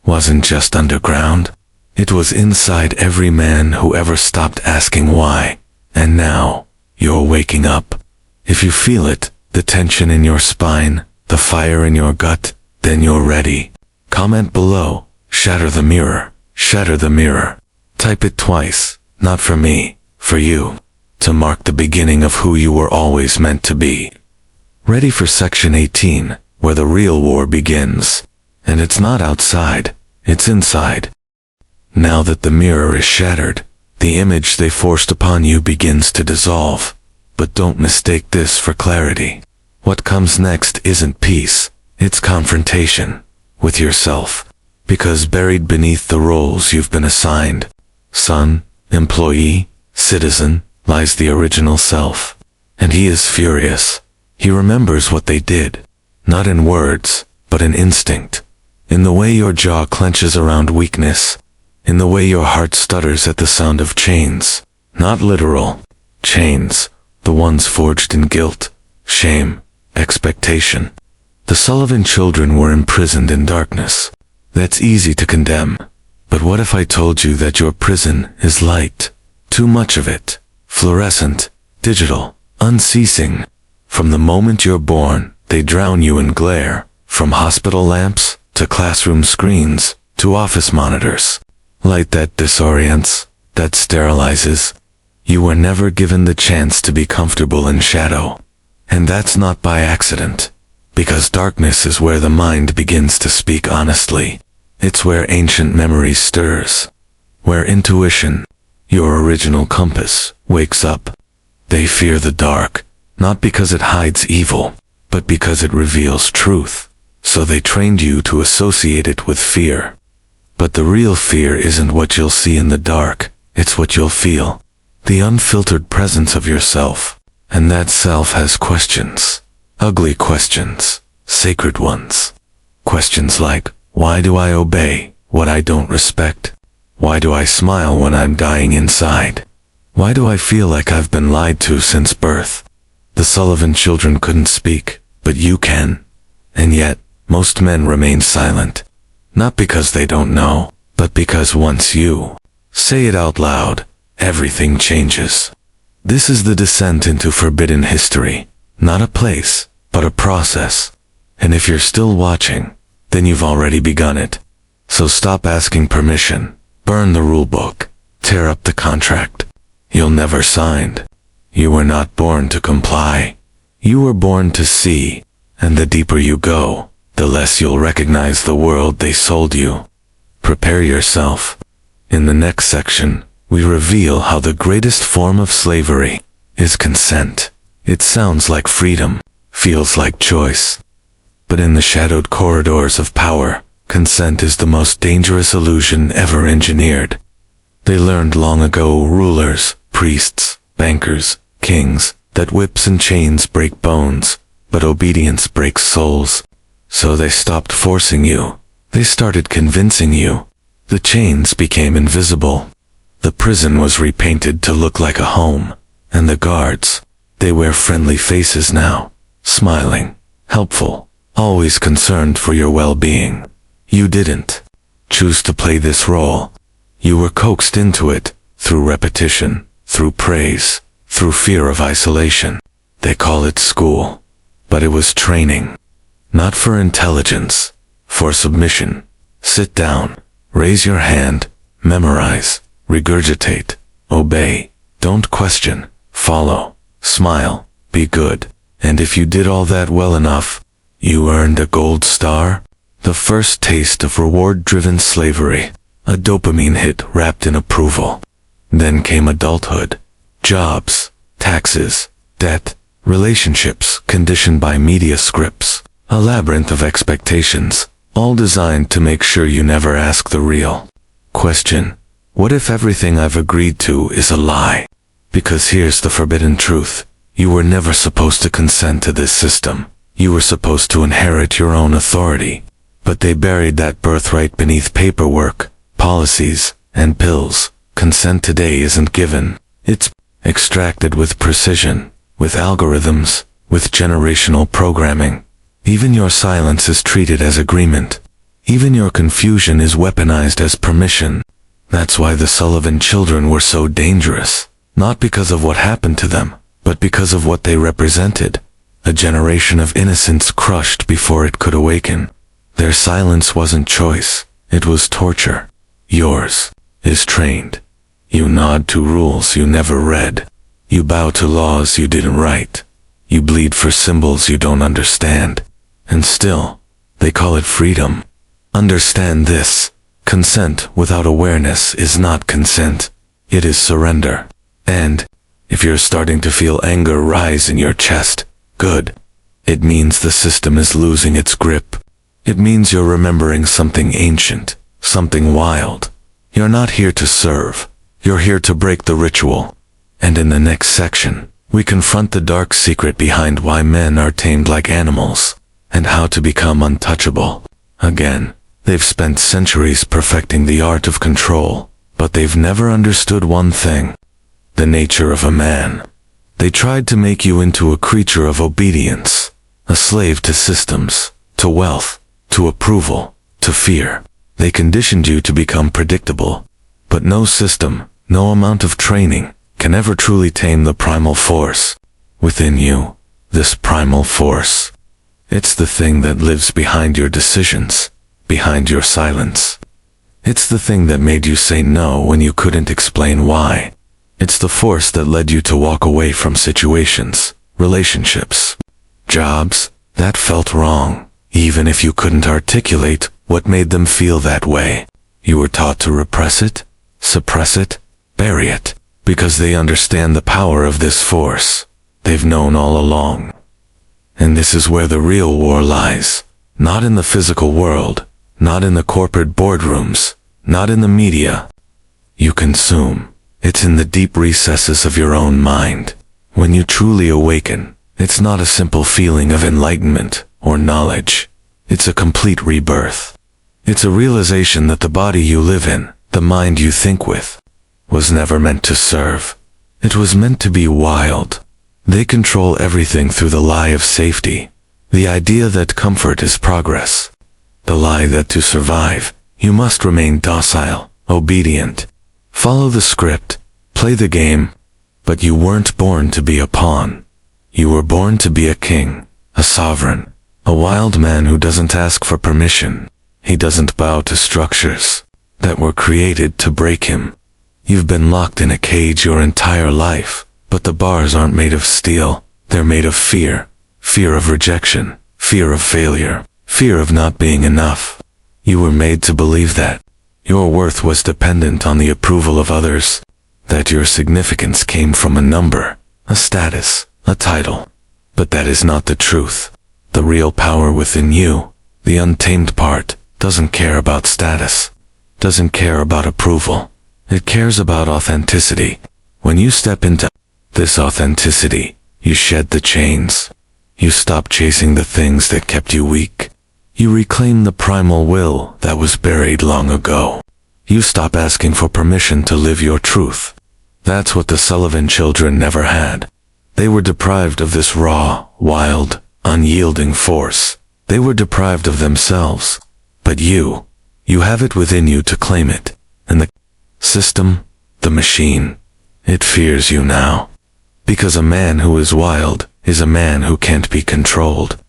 wasn't just underground. It was inside every man who ever stopped asking why. And now, you're waking up. If you feel it, the tension in your spine, the fire in your gut, then you're ready. Comment below, shatter the mirror, shatter the mirror. Type it twice, not for me, for you, to mark the beginning of who you were always meant to be. Ready for section 18, where the real war begins. And it's not outside, it's inside. Now that the mirror is shattered, the image they forced upon you begins to dissolve. But don't mistake this for clarity. What comes next isn't peace, it's confrontation with yourself. Because buried beneath the roles you've been assigned, son, employee, citizen, lies the original self. And he is furious. He remembers what they did, not in words, but in instinct. In the way your jaw clenches around weakness, in the way your heart stutters at the sound of chains. Not literal chains, the ones forged in guilt, shame, expectation. The Sullivan children were imprisoned in darkness. That's easy to condemn. But what if I told you that your prison is light? Too much of it. Fluorescent, digital, unceasing. From the moment you're born, they drown you in glare. From hospital lamps, to classroom screens, to office monitors. Light that disorients, that sterilizes. You were never given the chance to be comfortable in shadow. And that's not by accident. Because darkness is where the mind begins to speak honestly. It's where ancient memory stirs. Where intuition, your original compass, wakes up. They fear the dark, not because it hides evil, but because it reveals truth. So they trained you to associate it with fear. But the real fear isn't what you'll see in the dark, it's what you'll feel. The unfiltered presence of yourself. And that self has questions. Ugly questions. Sacred ones. Questions like, why do I obey what I don't respect? Why do I smile when I'm dying inside? Why do I feel like I've been lied to since birth? The Sullivan children couldn't speak, but you can. And yet, most men remain silent. Not because they don't know, but because once you say it out loud, everything changes. This is the descent into forbidden history. Not a place, but a process. And if you're still watching, then you've already begun it. So stop asking permission. Burn the rule book. Tear up the contract. You'll never signed. You were not born to comply. You were born to see. And the deeper you go, the less you'll recognize the world they sold you. Prepare yourself. In the next section, we reveal how the greatest form of slavery is consent. It sounds like freedom, feels like choice. But in the shadowed corridors of power, consent is the most dangerous illusion ever engineered. They learned long ago, rulers, priests, bankers, kings, that whips and chains break bones, but obedience breaks souls. So they stopped forcing you. They started convincing you. The chains became invisible. The prison was repainted to look like a home. And the guards, they wear friendly faces now, smiling, helpful, always concerned for your well-being. You didn't choose to play this role. You were coaxed into it, through repetition, through praise, through fear of isolation. They call it school. But it was training. Not for intelligence, for submission. Sit down, raise your hand, memorize, regurgitate, obey, don't question, follow, smile, be good. And if you did all that well enough, you earned a gold star. The first taste of reward-driven slavery, a dopamine hit wrapped in approval. Then came adulthood, jobs, taxes, debt, relationships conditioned by media scripts. A labyrinth of expectations, all designed to make sure you never ask the real question. What if everything I've agreed to is a lie? Because here's the forbidden truth. You were never supposed to consent to this system. You were supposed to inherit your own authority, but they buried that birthright beneath paperwork, policies, and pills. Consent today isn't given. It's extracted with precision, with algorithms, with generational programming. Even your silence is treated as agreement. Even your confusion is weaponized as permission. That's why the Sullivan children were so dangerous, not because of what happened to them, but because of what they represented. A generation of innocence crushed before it could awaken. Their silence wasn't choice, it was torture. Yours is trained. You nod to rules you never read. You bow to laws you didn't write. You bleed for symbols you don't understand. And still, they call it freedom. Understand this. Consent without awareness is not consent. It is surrender. And, if you're starting to feel anger rise in your chest, good. It means the system is losing its grip. It means you're remembering something ancient, something wild. You're not here to serve. You're here to break the ritual. And in the next section, we confront the dark secret behind why men are tamed like animals, and how to become untouchable. Again, they've spent centuries perfecting the art of control, but they've never understood one thing: the nature of a man. They tried to make you into a creature of obedience, a slave to systems, to wealth, to approval, to fear. They conditioned you to become predictable. But no system, no amount of training, can ever truly tame the primal force within you. This primal force. It's the thing that lives behind your decisions, behind your silence. It's the thing that made you say no when you couldn't explain why. It's the force that led you to walk away from situations, relationships, jobs that felt wrong, even if you couldn't articulate what made them feel that way. You were taught to repress it, suppress it, bury it, because they understand the power of this force. They've known all along. And this is where the real war lies. Not in the physical world, not in the corporate boardrooms, not in the media you consume. It's in the deep recesses of your own mind. When you truly awaken, it's not a simple feeling of enlightenment or knowledge. It's a complete rebirth. It's a realization that the body you live in, the mind you think with, was never meant to serve. It was meant to be wild. They control everything through the lie of safety, the idea that comfort is progress, the lie that to survive, you must remain docile, obedient, follow the script, play the game. But you weren't born to be a pawn. You were born to be a king, a sovereign, a wild man who doesn't ask for permission. He doesn't bow to structures that were created to break him. You've been locked in a cage your entire life, but the bars aren't made of steel. They're made of fear. Fear of rejection, fear of failure, fear of not being enough. You were made to believe that your worth was dependent on the approval of others, that your significance came from a number, a status, a title. But that is not the truth. The real power within you, the untamed part, doesn't care about status, doesn't care about approval. It cares about authenticity. When you step into this authenticity, you shed the chains. You stop chasing the things that kept you weak. You reclaim the primal will that was buried long ago. You stop asking for permission to live your truth. That's what the Sullivan children never had. They were deprived of this raw, wild, unyielding force. They were deprived of themselves. But you have it within you to claim it. And the system, the machine, it fears you now. Because a man who is wild is a man who can't be controlled.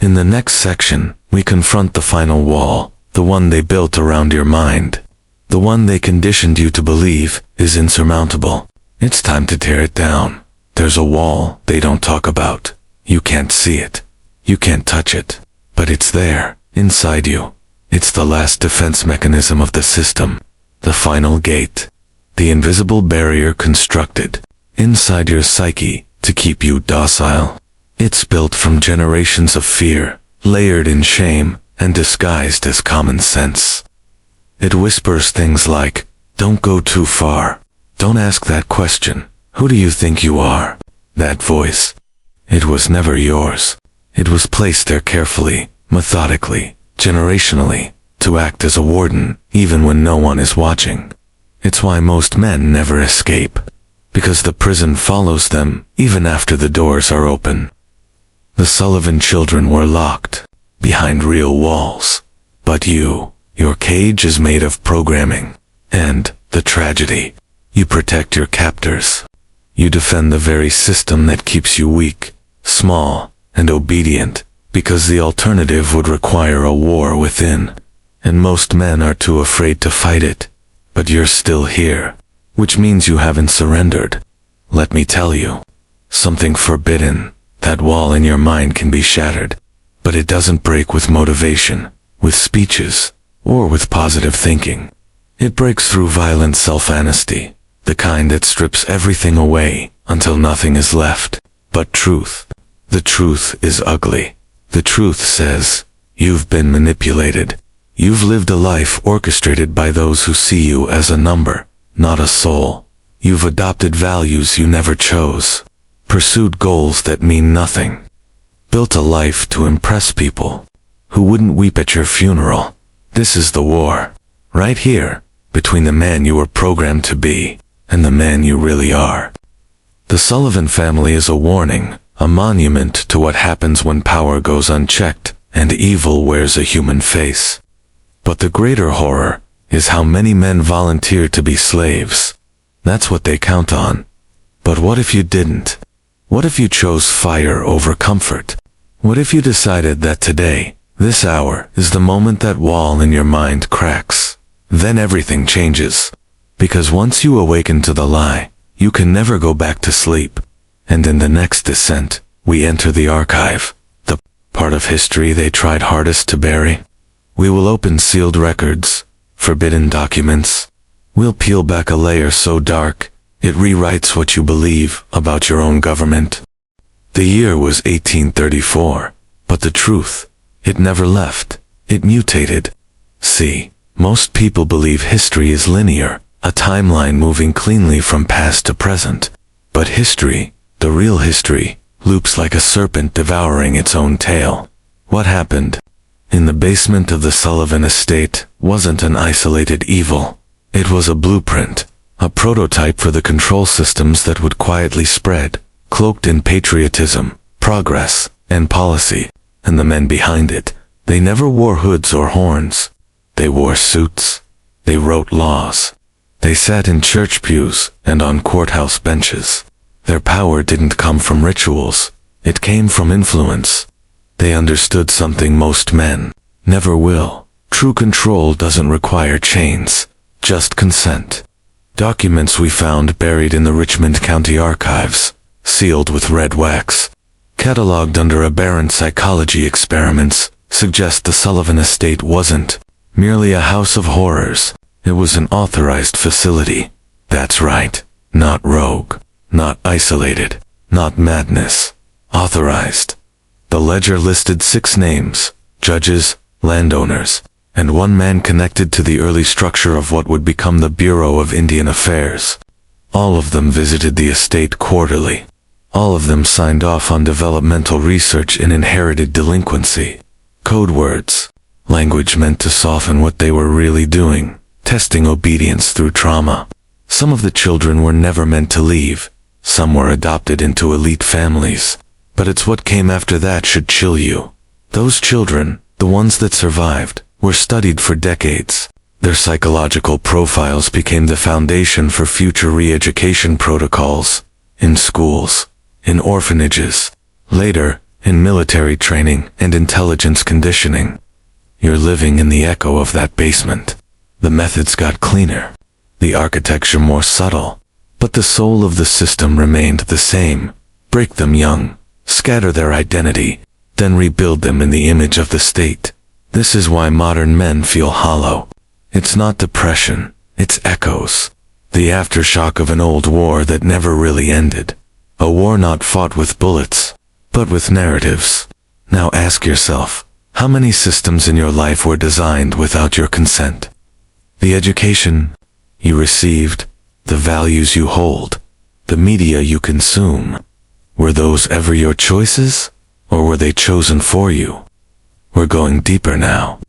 In the next section, we confront the final wall, the one they built around your mind. The one they conditioned you to believe is insurmountable. It's time to tear it down. There's a wall they don't talk about. You can't see it. You can't touch it. But it's there, inside you. It's the last defense mechanism of the system. The final gate. The invisible barrier constructed inside your psyche to keep you docile. It's built from generations of fear, layered in shame, and disguised as common sense. It whispers things like, don't go too far. Don't ask that question. Who do you think you are? That voice. It was never yours. It was placed there carefully, methodically, generationally, to act as a warden, even when no one is watching. It's why most men never escape, because the prison follows them, even after the doors are open. The Sullivan children were locked, behind real walls. But your cage is made of programming. And, the tragedy, you protect your captors. You defend the very system that keeps you weak, small, and obedient, because the alternative would require a war within. And most men are too afraid to fight it. But you're still here, which means you haven't surrendered. Let me tell you, something forbidden. That wall in your mind can be shattered, but it doesn't break with motivation, with speeches, or with positive thinking. It breaks through violent self-honesty, the kind that strips everything away until nothing is left but truth. The truth is ugly. The truth says, you've been manipulated. You've lived a life orchestrated by those who see you as a number, not a soul. You've adopted values you never chose. Pursued goals that mean nothing. Built a life to impress people who wouldn't weep at your funeral. This is the war, right here, between the man you were programmed to be and the man you really are. The Sullivan family is a warning, a monument to what happens when power goes unchecked and evil wears a human face. But the greater horror is how many men volunteer to be slaves. That's what they count on. But what if you didn't? What if you chose fire over comfort? What if you decided that today, this hour, is the moment that wall in your mind cracks? Then everything changes. Because once you awaken to the lie, you can never go back to sleep. And in the next descent, we enter the archive, the part of history they tried hardest to bury. We will open sealed records, forbidden documents. We'll peel back a layer so dark, it rewrites what you believe about your own government. The year was 1834, but the truth, it never left. It mutated. See, most people believe history is linear, a timeline moving cleanly from past to present. But history, the real history, loops like a serpent devouring its own tail. What happened in the basement of the Sullivan estate wasn't an isolated evil. It was a blueprint. A prototype for the control systems that would quietly spread, cloaked in patriotism, progress, and policy. And the men behind it, they never wore hoods or horns. They wore suits. They wrote laws. They sat in church pews and on courthouse benches. Their power didn't come from rituals. It came from influence. They understood something most men never will. True control doesn't require chains, just consent. Documents we found buried in the Richmond County archives, sealed with red wax, catalogued under aberrant psychology experiments, suggest the Sullivan estate wasn't merely a house of horrors. It was an authorized facility. That's right. Not rogue. Not isolated. Not madness. Authorized. The ledger listed 6 names, judges, landowners, and one man connected to the early structure of what would become the Bureau of Indian Affairs. All of them visited the estate quarterly. All of them signed off on developmental research in inherited delinquency. Code words. Language meant to soften what they were really doing, testing obedience through trauma. Some of the children were never meant to leave. Some were adopted into elite families. But it's what came after that should chill you. Those children, the ones that survived, were studied for decades. Their psychological profiles became the foundation for future re-education protocols, in schools, in orphanages, later, in military training and intelligence conditioning. You're living in the echo of that basement. The methods got cleaner, the architecture more subtle, but the soul of the system remained the same. Break them young, scatter their identity, then rebuild them in the image of the state. This is why modern men feel hollow. It's not depression, it's echoes. The aftershock of an old war that never really ended. A war not fought with bullets, but with narratives. Now ask yourself, how many systems in your life were designed without your consent? The education you received, the values you hold, the media you consume, were those ever your choices? or were they chosen for you? We're going deeper now,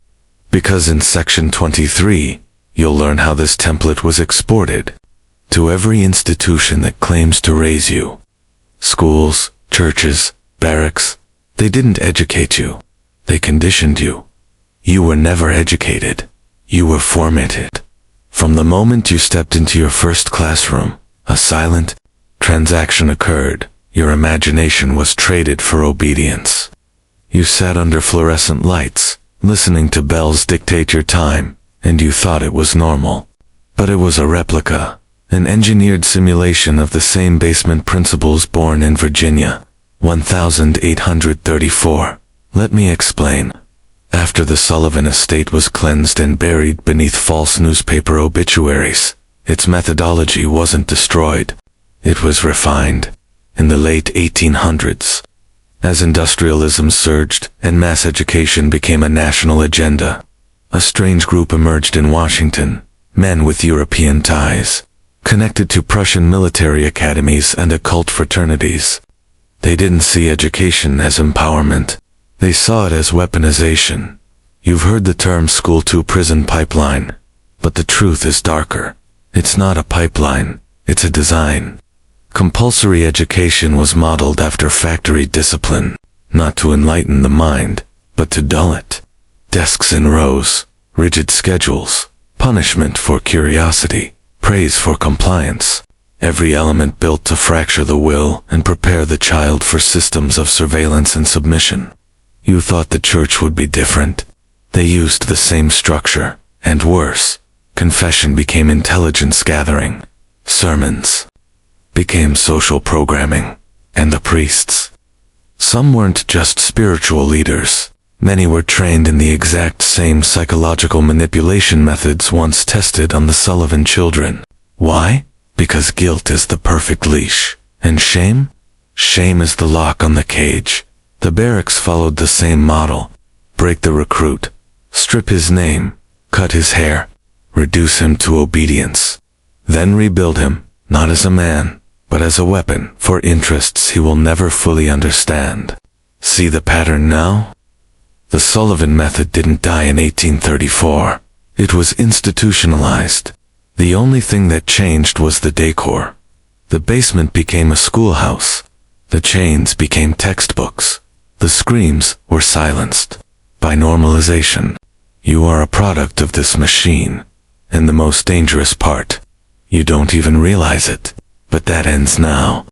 because in section 23, you'll learn how this template was exported to every institution that claims to raise you. Schools, churches, barracks, they didn't educate you. They conditioned you. You were never educated. You were formatted. From the moment you stepped into your first classroom, a silent transaction occurred. Your imagination was traded for obedience. You sat under fluorescent lights, listening to bells dictate your time, and you thought it was normal. But it was a replica, an engineered simulation of the same basement principles born in Virginia, 1834. Let me explain. After the Sullivan estate was cleansed and buried beneath false newspaper obituaries, its methodology wasn't destroyed. It was refined. In the late 1800s, as industrialism surged and mass education became a national agenda, a strange group emerged in Washington, men with European ties, connected to Prussian military academies and occult fraternities. They didn't see education as empowerment. They saw it as weaponization. You've heard the term school-to-prison pipeline, but the truth is darker. It's not a pipeline, it's a design. Compulsory education was modeled after factory discipline, not to enlighten the mind, but to dull it. Desks in rows, rigid schedules, punishment for curiosity, praise for compliance. Every element built to fracture the will and prepare the child for systems of surveillance and submission. You thought the church would be different. They used the same structure, and worse. Confession became intelligence gathering. Sermons became social programming, and the priests. Some weren't just spiritual leaders. Many were trained in the exact same psychological manipulation methods once tested on the Sullivan children. Why? Because guilt is the perfect leash. And shame? Shame is the lock on the cage. The barracks followed the same model. Break the recruit. Strip his name. Cut his hair. Reduce him to obedience. Then rebuild him, not as a man, but as a weapon for interests he will never fully understand. See the pattern now? The Sullivan method didn't die in 1834. It was institutionalized. The only thing that changed was the decor. The basement became a schoolhouse. The chains became textbooks. The screams were silenced. By normalization. You are a product of this machine. And the most dangerous part, you don't even realize it. But that ends now.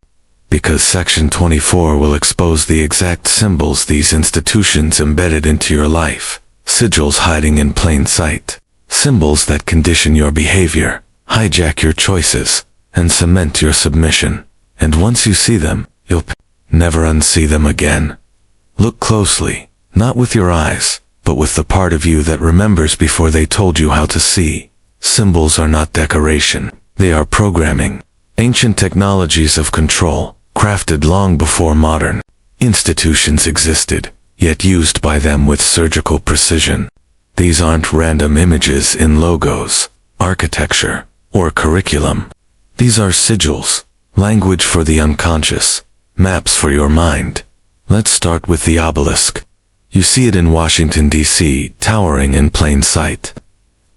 Because Section 24 will expose the exact symbols these institutions embedded into your life. Sigils hiding in plain sight. Symbols that condition your behavior, hijack your choices, and cement your submission. And once you see them, you'll never unsee them again. Look closely, not with your eyes, but with the part of you that remembers before they told you how to see. Symbols are not decoration. They are programming. Ancient technologies of control, crafted long before modern institutions existed, yet used by them with surgical precision. These aren't random images in logos, architecture, or curriculum. These are sigils, language for the unconscious, maps for your mind. Let's start with the obelisk. You see it in Washington, D.C., towering in plain sight.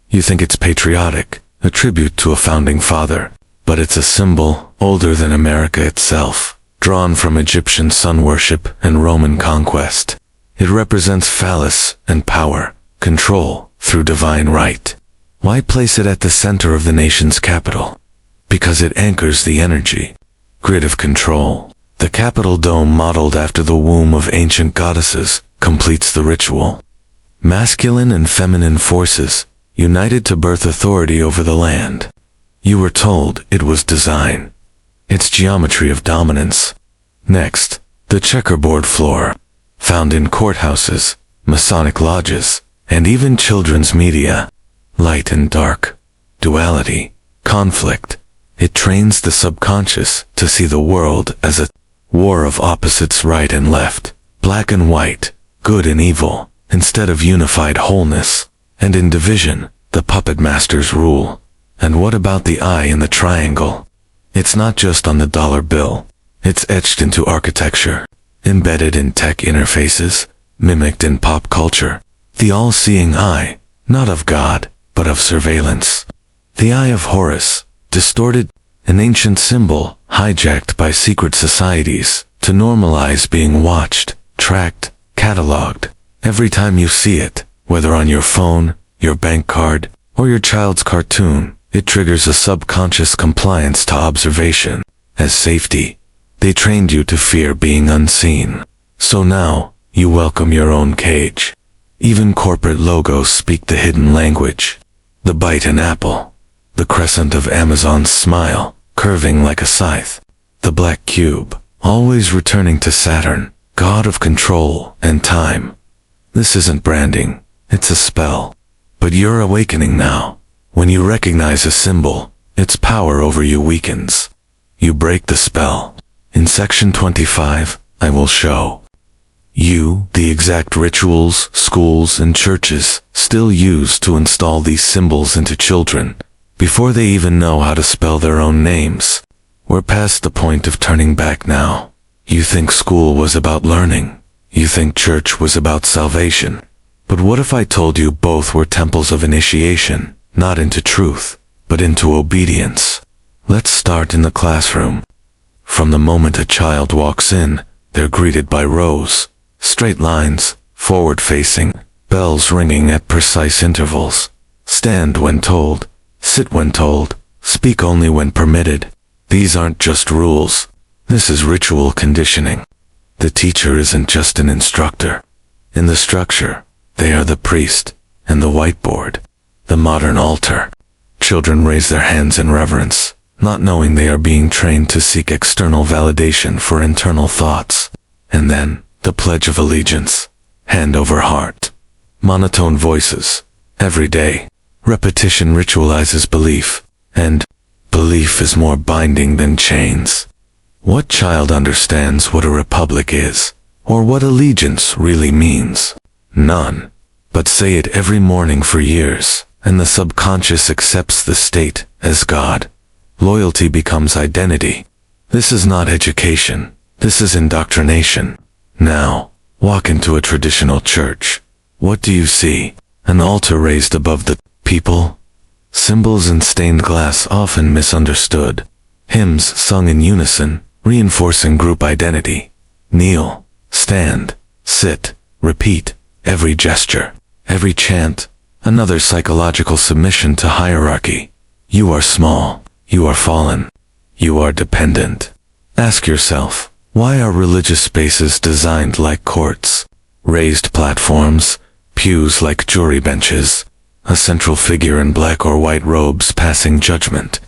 You think it's patriotic, a tribute to a founding father. But it's a symbol older than America itself, drawn from Egyptian sun worship and Roman conquest. It represents phallus and power, control through divine right. Why place it at the center of the nation's capital? Because it anchors the energy, grid of control. The Capitol dome, modeled after the womb of ancient goddesses, completes the ritual. Masculine and feminine forces, united to birth authority over the land. You were told it was design. Its geometry of dominance. Next, the checkerboard floor, found in courthouses, Masonic lodges, and even children's media. Light and dark, duality, conflict. It trains the subconscious to see the world as a war of opposites, right and left, black and white, good and evil, instead of unified wholeness. And in division, the puppet masters rule. And what about the eye in the triangle? It's not just on the dollar bill. It's etched into architecture. embedded in tech interfaces, mimicked in pop culture. The all-seeing eye, not of God, but of surveillance. The eye of Horus, distorted, an ancient symbol hijacked by secret societies to normalize being watched, tracked, cataloged. Every time you see it, whether on your phone, your bank card, or your child's cartoon, it triggers a subconscious compliance to observation. As safety, they trained you to fear being unseen. So now, you welcome your own cage. Even corporate logos speak the hidden language. The bite and apple. The crescent of Amazon's smile, curving like a scythe. The black cube, always returning to Saturn, god of control and time. This isn't branding, it's a spell. But you're awakening now. When you recognize a symbol, its power over you weakens. You break the spell. In section 25, I will show you the exact rituals schools and churches still use to install these symbols into children before they even know how to spell their own names. We're past the point of turning back now. You think school was about learning. You think church was about salvation. But what if I told you both were temples of initiation, not into truth, but into obedience? Let's start in the classroom. From the moment a child walks in, they're greeted by rows, straight lines, forward-facing, bells ringing at precise intervals. Stand when told, sit when told, speak only when permitted. These aren't just rules. This is ritual conditioning. The teacher isn't just an instructor. In the structure, they are the priest, and the whiteboard, the modern altar. Children raise their hands in reverence, not knowing they are being trained to seek external validation for internal thoughts. And then, the Pledge of Allegiance, hand over heart. Monotone voices, every day. Repetition ritualizes belief, and belief is more binding than chains. What child understands what a republic is, or what allegiance really means? None. But say it every morning for years, and the subconscious accepts the state as God. Loyalty becomes identity. This is not education. This is indoctrination. Now, walk into a traditional church. What do you see? An altar raised above the people? Symbols in stained glass often misunderstood. Hymns sung in unison, reinforcing group identity. Kneel, stand, sit, repeat. Every gesture, every chant, another psychological submission to hierarchy. You are small, you are fallen, you are dependent. Ask yourself, why are religious spaces designed like courts? Raised platforms, pews like jury benches, a central figure in black or white robes passing judgment.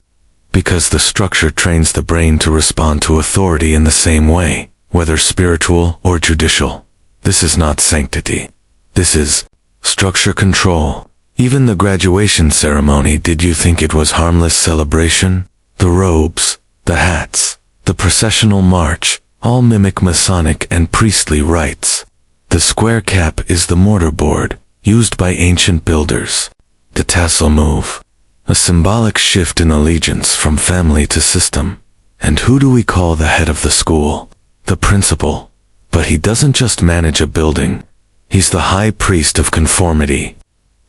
Because the structure trains the brain to respond to authority in the same way, whether spiritual or judicial. This is not sanctity. This is structure control. Even the graduation ceremony, did you think it was harmless celebration? The robes, the hats, the processional march, all mimic Masonic and priestly rites. The square cap is the mortarboard, used by ancient builders. The tassel move, a symbolic shift in allegiance from family to system. And who do we call the head of the school? The principal. But he doesn't just manage a building. He's the high priest of conformity.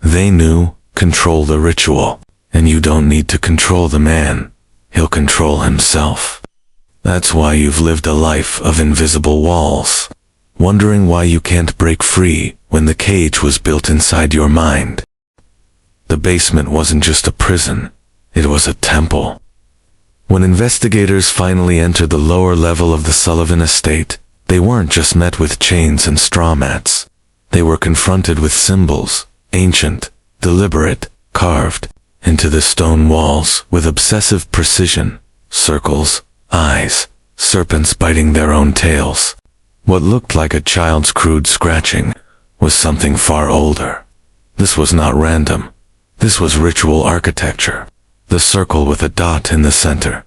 They knew, control the ritual. And you don't need to control the man. He'll control himself. That's why you've lived a life of invisible walls, wondering why you can't break free when the cage was built inside your mind. The basement wasn't just a prison, it was a temple. When investigators finally entered the lower level of the Sullivan estate, they weren't just met with chains and straw mats. They were confronted with symbols, ancient, deliberate, carved into the stone walls with obsessive precision, circles, eyes, serpents biting their own tails. What looked like a child's crude scratching was something far older. This was not random. This was ritual architecture. The circle with a dot in the center.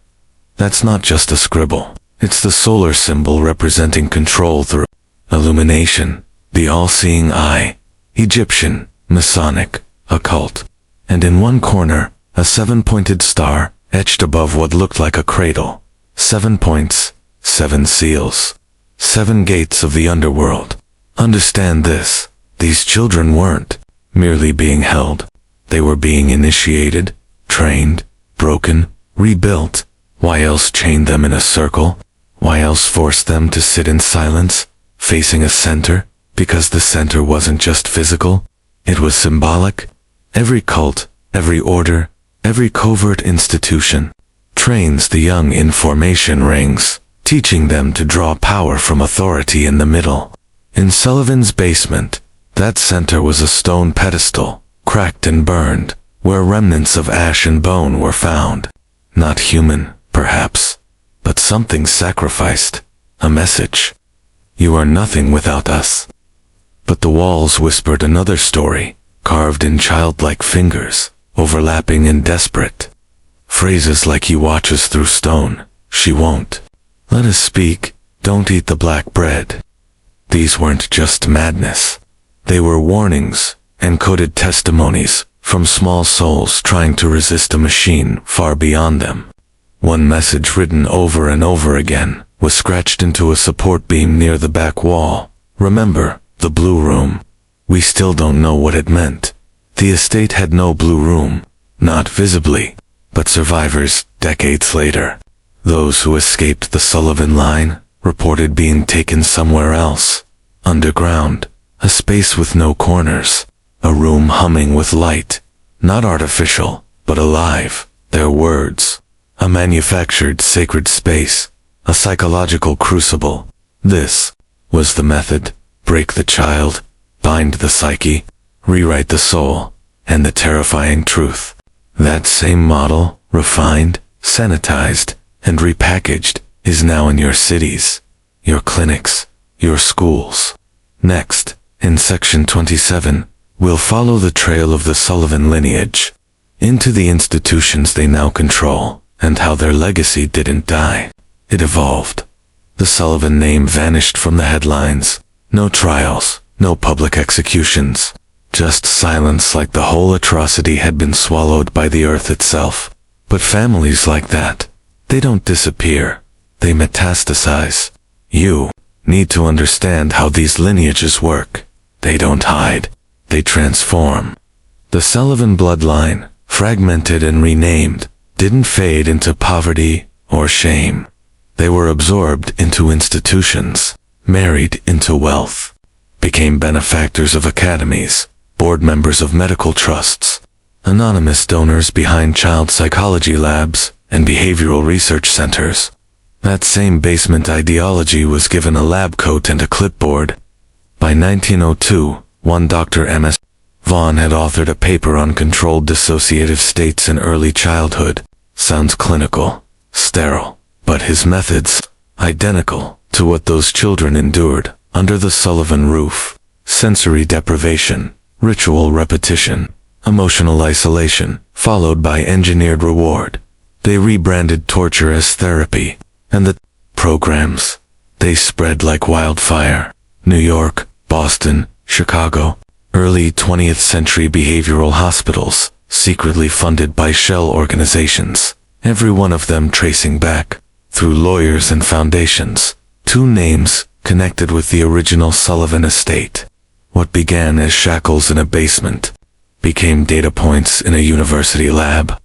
That's not just a scribble. It's the solar symbol representing control through illumination, the all-seeing eye, Egyptian, Masonic, occult. And in one corner, a 7-pointed star etched above what looked like a cradle. 7 points, 7 seals. 7 gates of the underworld. Understand this. These children weren't merely being held. They were being initiated, trained, broken, rebuilt. Why else chain them in a circle? Why else force them to sit in silence, facing a center? Because the center wasn't just physical, it was symbolic. Every cult, every order, every covert institution trains the young in formation rings, teaching them to draw power from authority in the middle. In Sullivan's basement, that center was a stone pedestal, cracked and burned, where remnants of ash and bone were found. Not human, perhaps, but something sacrificed, a message. You are nothing without us. But the walls whispered another story, carved in childlike fingers, overlapping and desperate. Phrases like "He watches through stone, she won't. Let us speak, don't eat the black bread." These weren't just madness. They were warnings, encoded testimonies, from small souls trying to resist a machine far beyond them. One message written over and over again was scratched into a support beam near the back wall. Remember, the blue room. We still don't know what it meant. The estate had no blue room, not visibly, but survivors, decades later, those who escaped the Sullivan line, reported being taken somewhere else, underground, a space with no corners, a room humming with light, not artificial, but alive, their words, a manufactured sacred space, a psychological crucible. This was the method: break the child, bind the psyche, rewrite the soul, and the terrifying truth. That same model, refined, sanitized, and repackaged, is now in your cities, your clinics, your schools. Next, in section 27, we'll follow the trail of the Sullivan lineage into the institutions they now control, and how their legacy didn't die. It evolved. The Sullivan name vanished from the headlines. No trials, no public executions, just silence, like the whole atrocity had been swallowed by the earth itself. But families like that, they don't disappear, they metastasize. You need to understand how these lineages work. They don't hide, they transform. The Sullivan bloodline, fragmented and renamed, didn't fade into poverty or shame. They were absorbed into institutions, married into wealth, became benefactors of academies, board members of medical trusts, anonymous donors behind child psychology labs and behavioral research centers. That same basement ideology was given a lab coat and a clipboard. By 1902, one Dr. M.S. Vaughn had authored a paper on controlled dissociative states in early childhood. Sounds clinical, sterile, but his methods, identical to what those children endured under the Sullivan roof. Sensory deprivation, ritual repetition, emotional isolation, followed by engineered reward. They rebranded torture as therapy, and the programs, they spread like wildfire. New York, Boston, Chicago, early 20th century behavioral hospitals, secretly funded by shell organizations, every one of them tracing back, through lawyers and foundations, two names connected with the original Sullivan estate. What began as shackles in a basement became data points in a university lab.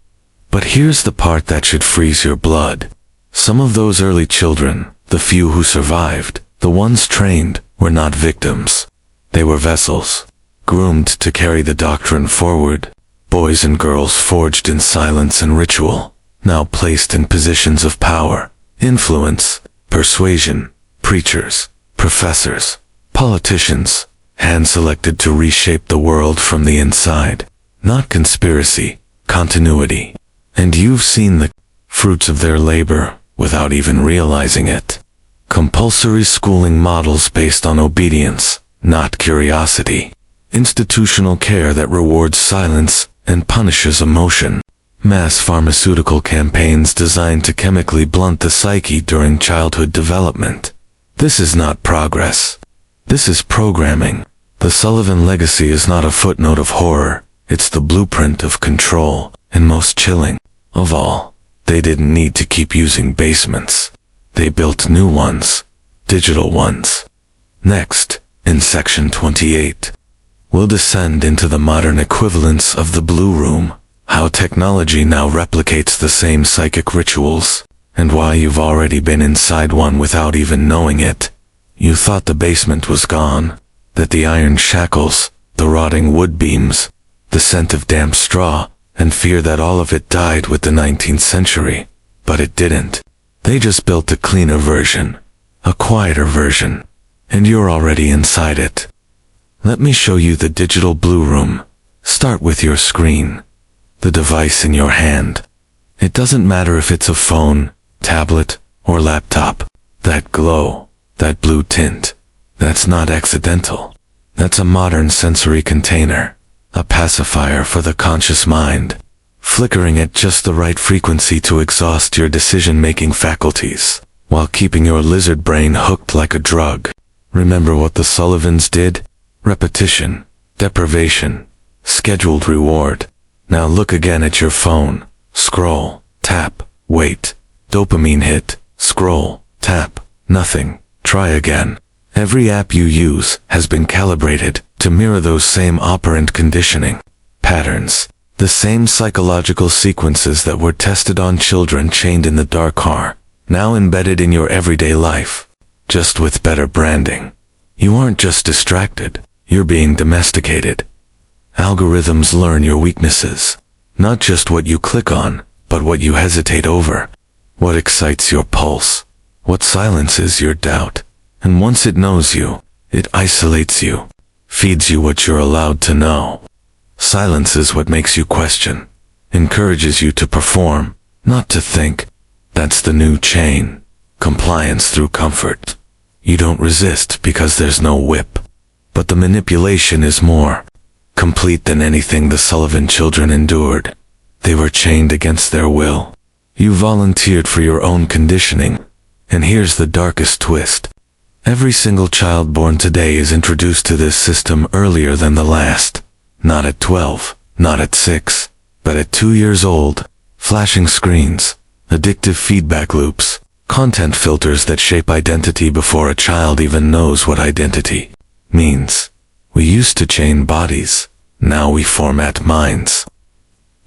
But here's the part that should freeze your blood. Some of those early children, the few who survived, the ones trained, were not victims. They were vessels, groomed to carry the doctrine forward. Boys and girls forged in silence and ritual, now placed in positions of power, influence, persuasion, preachers, professors, politicians, hand-selected to reshape the world from the inside. Not conspiracy, continuity. And you've seen the fruits of their labor without even realizing it. Compulsory schooling models based on obedience, not curiosity. Institutional care that rewards silence and punishes emotion. Mass pharmaceutical campaigns designed to chemically blunt the psyche during childhood development. This is not progress. This is programming. The Sullivan legacy is not a footnote of horror. It's the blueprint of control, and most chilling of all, they didn't need to keep using basements. They built new ones. digital ones. Next, in section 28, we'll descend into the modern equivalence of the Blue Room, how technology now replicates the same psychic rituals, and why you've already been inside one without even knowing it. You thought the basement was gone, that the iron shackles, the rotting wood beams, the scent of damp straw, and fear that all of it died with the 19th century. But it didn't. They just built a cleaner version, a quieter version, and you're already inside it. Let me show you the digital Blue Room. Start with your screen, the device in your hand. It doesn't matter if it's a phone, tablet, or laptop. That glow, that blue tint, that's not accidental. That's a modern sensory container, a pacifier for the conscious mind, flickering at just the right frequency to exhaust your decision-making faculties, while keeping your lizard brain hooked like a drug. Remember what the Sullivans did? Repetition, deprivation, scheduled reward. Now look again at your phone. Scroll, tap, wait. Dopamine hit, scroll, tap, nothing. Try again. Every app you use has been calibrated to mirror those same operant conditioning patterns, the same psychological sequences that were tested on children chained in the dark car, now embedded in your everyday life, just with better branding. You aren't just distracted, you're being domesticated. Algorithms learn your weaknesses, not just what you click on, but what you hesitate over, what excites your pulse, what silences your doubt. And once it knows you, it isolates you, feeds you what you're allowed to know. Silence is what makes you question, encourages you to perform, not to think. That's the new chain, compliance through comfort. You don't resist because there's no whip. But the manipulation is more complete than anything the Sullivan children endured. They were chained against their will. You volunteered for your own conditioning. And here's the darkest twist. Every single child born today is introduced to this system earlier than the last. Not at 12, not at 6, but at 2 years old. Flashing screens, addictive feedback loops, content filters that shape identity before a child even knows what identity means. We used to chain bodies, now we format minds.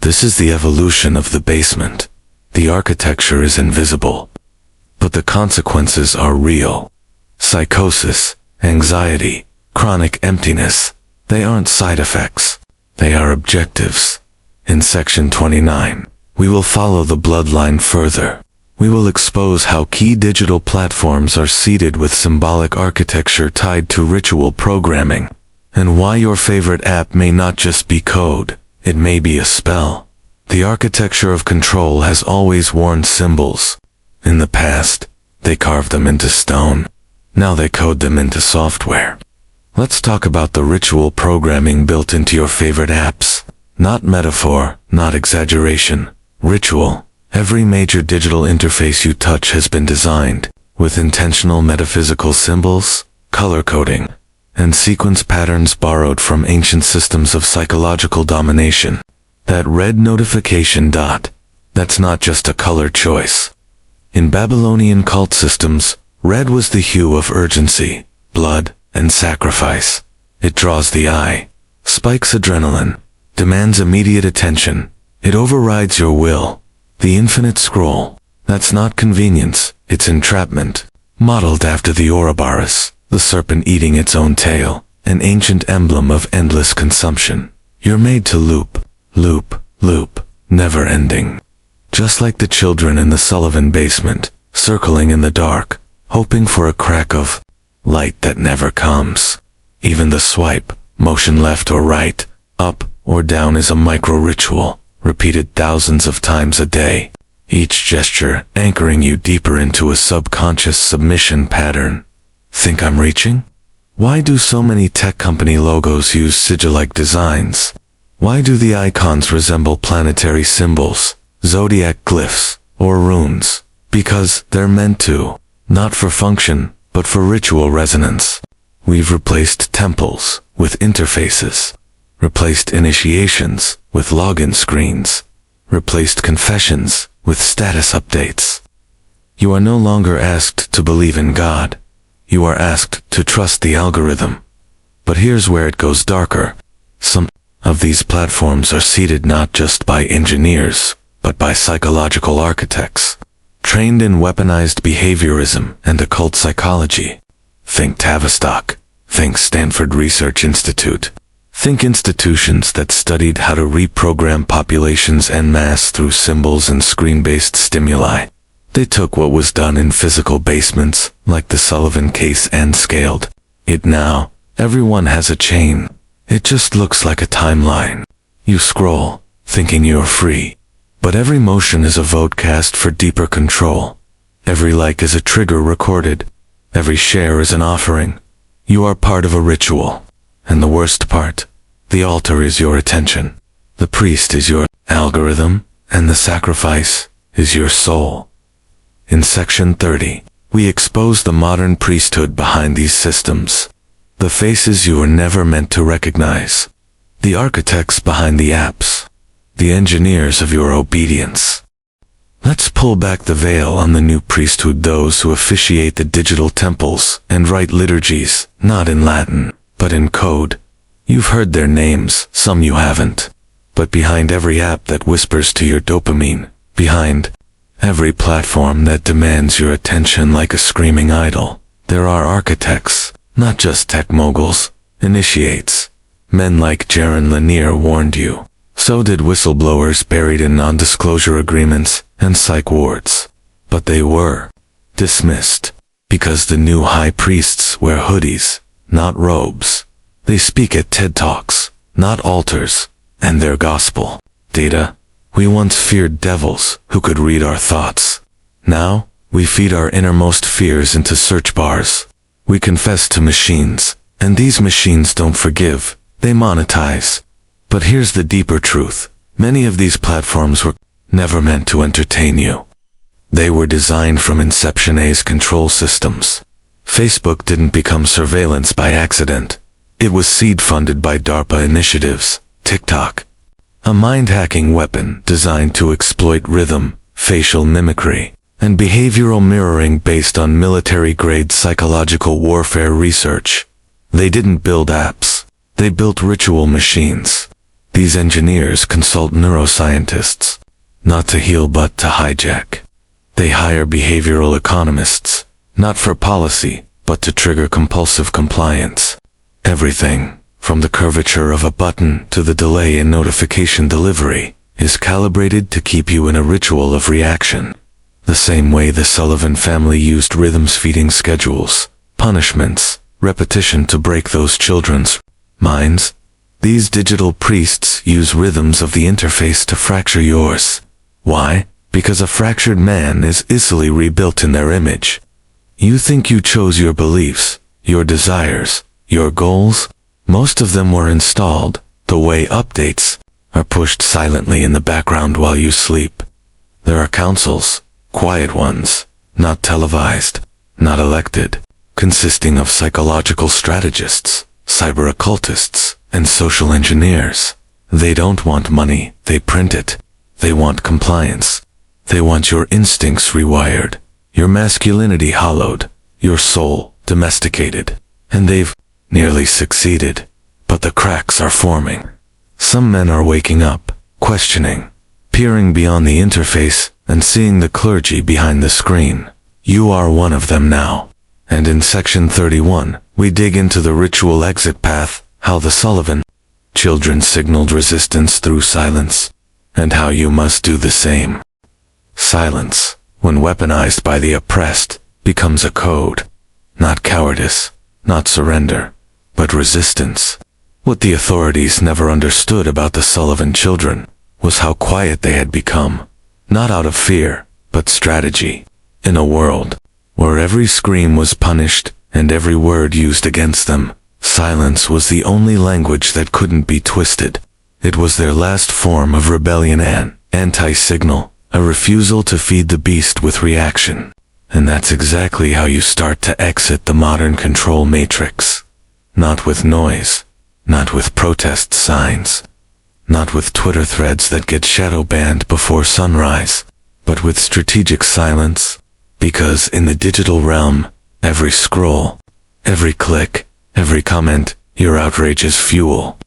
This is the evolution of the basement. The architecture is invisible, but the consequences are real. Psychosis, anxiety, chronic emptiness, they aren't side effects, they are objectives. In section 29, we will follow the bloodline further. We will expose how key digital platforms are seeded with symbolic architecture tied to ritual programming, and why your favorite app may not just be code, it may be a spell. The architecture of control has always worn symbols. In the past, they carved them into stone. Now they code them into software. Let's talk about the ritual programming built into your favorite apps. Not metaphor, not exaggeration. Ritual. Every major digital interface you touch has been designed with intentional metaphysical symbols, color coding, and sequence patterns borrowed from ancient systems of psychological domination. That red notification dot, that's not just a color choice. In Babylonian cult systems, red was the hue of urgency, blood, and sacrifice. It draws the eye, spikes adrenaline, demands immediate attention. It overrides your will. The infinite scroll, that's not convenience, it's entrapment. Modeled after the Ouroboros, the serpent eating its own tail, an ancient emblem of endless consumption. You're made to loop, loop, loop, never ending. Just like the children in the Sullivan basement, circling in the dark, hoping for a crack of light that never comes. Even the swipe, motion left or right, up or down is a micro-ritual, repeated thousands of times a day. Each gesture anchoring you deeper into a subconscious submission pattern. Think I'm reaching? Why do so many tech company logos use sigil-like designs? Why do the icons resemble planetary symbols, zodiac glyphs, or runes? Because they're meant to. Not for function, but for ritual resonance. We've replaced temples with interfaces, replaced initiations with login screens, replaced confessions with status updates. You are no longer asked to believe in God. You are asked to trust the algorithm. But here's where it goes darker. Some of these platforms are seeded not just by engineers, but by psychological architects, trained in weaponized behaviorism and occult psychology. Think Tavistock. Think Stanford Research Institute. Think institutions that studied how to reprogram populations en masse through symbols and screen-based stimuli. They took what was done in physical basements, like the Sullivan case, and scaled it. Now, everyone has a chain. It just looks like a timeline. You scroll, thinking you're free. But every motion is a vote cast for deeper control. Every like is a trigger recorded. Every share is an offering. You are part of a ritual. And the worst part, the altar is your attention. The priest is your algorithm, and the sacrifice is your soul. In Section 30, we expose the modern priesthood behind these systems. The faces you were never meant to recognize. The architects behind the apps. The engineers of your obedience. Let's pull back the veil on the new priesthood, those who officiate the digital temples and write liturgies, not in Latin, but in code. You've heard their names, some you haven't. But behind every app that whispers to your dopamine, behind every platform that demands your attention like a screaming idol, there are architects, not just tech moguls, initiates. Men like Jaron Lanier warned you. So did whistleblowers buried in non-disclosure agreements and psych wards. But they were dismissed because the new high priests wear hoodies, not robes. They speak at TED Talks, not altars, and their gospel. Data. We once feared devils who could read our thoughts. Now, we feed our innermost fears into search bars. We confess to machines, and these machines don't forgive, they monetize. But here's the deeper truth. Many of these platforms were never meant to entertain you. They were designed from inception as control systems. Facebook didn't become surveillance by accident. It was seed-funded by DARPA initiatives. TikTok, a mind-hacking weapon designed to exploit rhythm, facial mimicry, and behavioral mirroring based on military-grade psychological warfare research. They didn't build apps. They built ritual machines. These engineers consult neuroscientists, not to heal but to hijack. They hire behavioral economists, not for policy, but to trigger compulsive compliance. Everything, from the curvature of a button to the delay in notification delivery, is calibrated to keep you in a ritual of reaction. The same way the Sullivan family used rhythms, feeding schedules, punishments, repetition to break those children's minds. These digital priests use rhythms of the interface to fracture yours. Why? Because a fractured man is easily rebuilt in their image. You think you chose your beliefs, your desires, your goals? Most of them were installed, the way updates are pushed silently in the background while you sleep. There are councils, quiet ones, not televised, not elected, consisting of psychological strategists, cyber occultists, and social engineers. They don't want money, they print it. They want compliance. They want your instincts rewired, your masculinity hollowed, your soul domesticated. And they've nearly succeeded. But the cracks are forming. Some men are waking up, questioning, peering beyond the interface, and seeing the clergy behind the screen. You are one of them now. And in Section 31, we dig into the ritual exit path, how the Sullivan children signaled resistance through silence, and how you must do the same. Silence, when weaponized by the oppressed, becomes a code. Not cowardice, not surrender, but resistance. What the authorities never understood about the Sullivan children was how quiet they had become, not out of fear, but strategy. In a world where every scream was punished and every word used against them, silence was the only language that couldn't be twisted. It was their last form of rebellion, an anti-signal, a refusal to feed the beast with reaction. And that's exactly how you start to exit the modern control matrix. Not with noise, not with protest signs, not with Twitter threads that get shadow banned before sunrise, but with strategic silence. Because in the digital realm, Every scroll, every click, every comment, your outrage is fuel.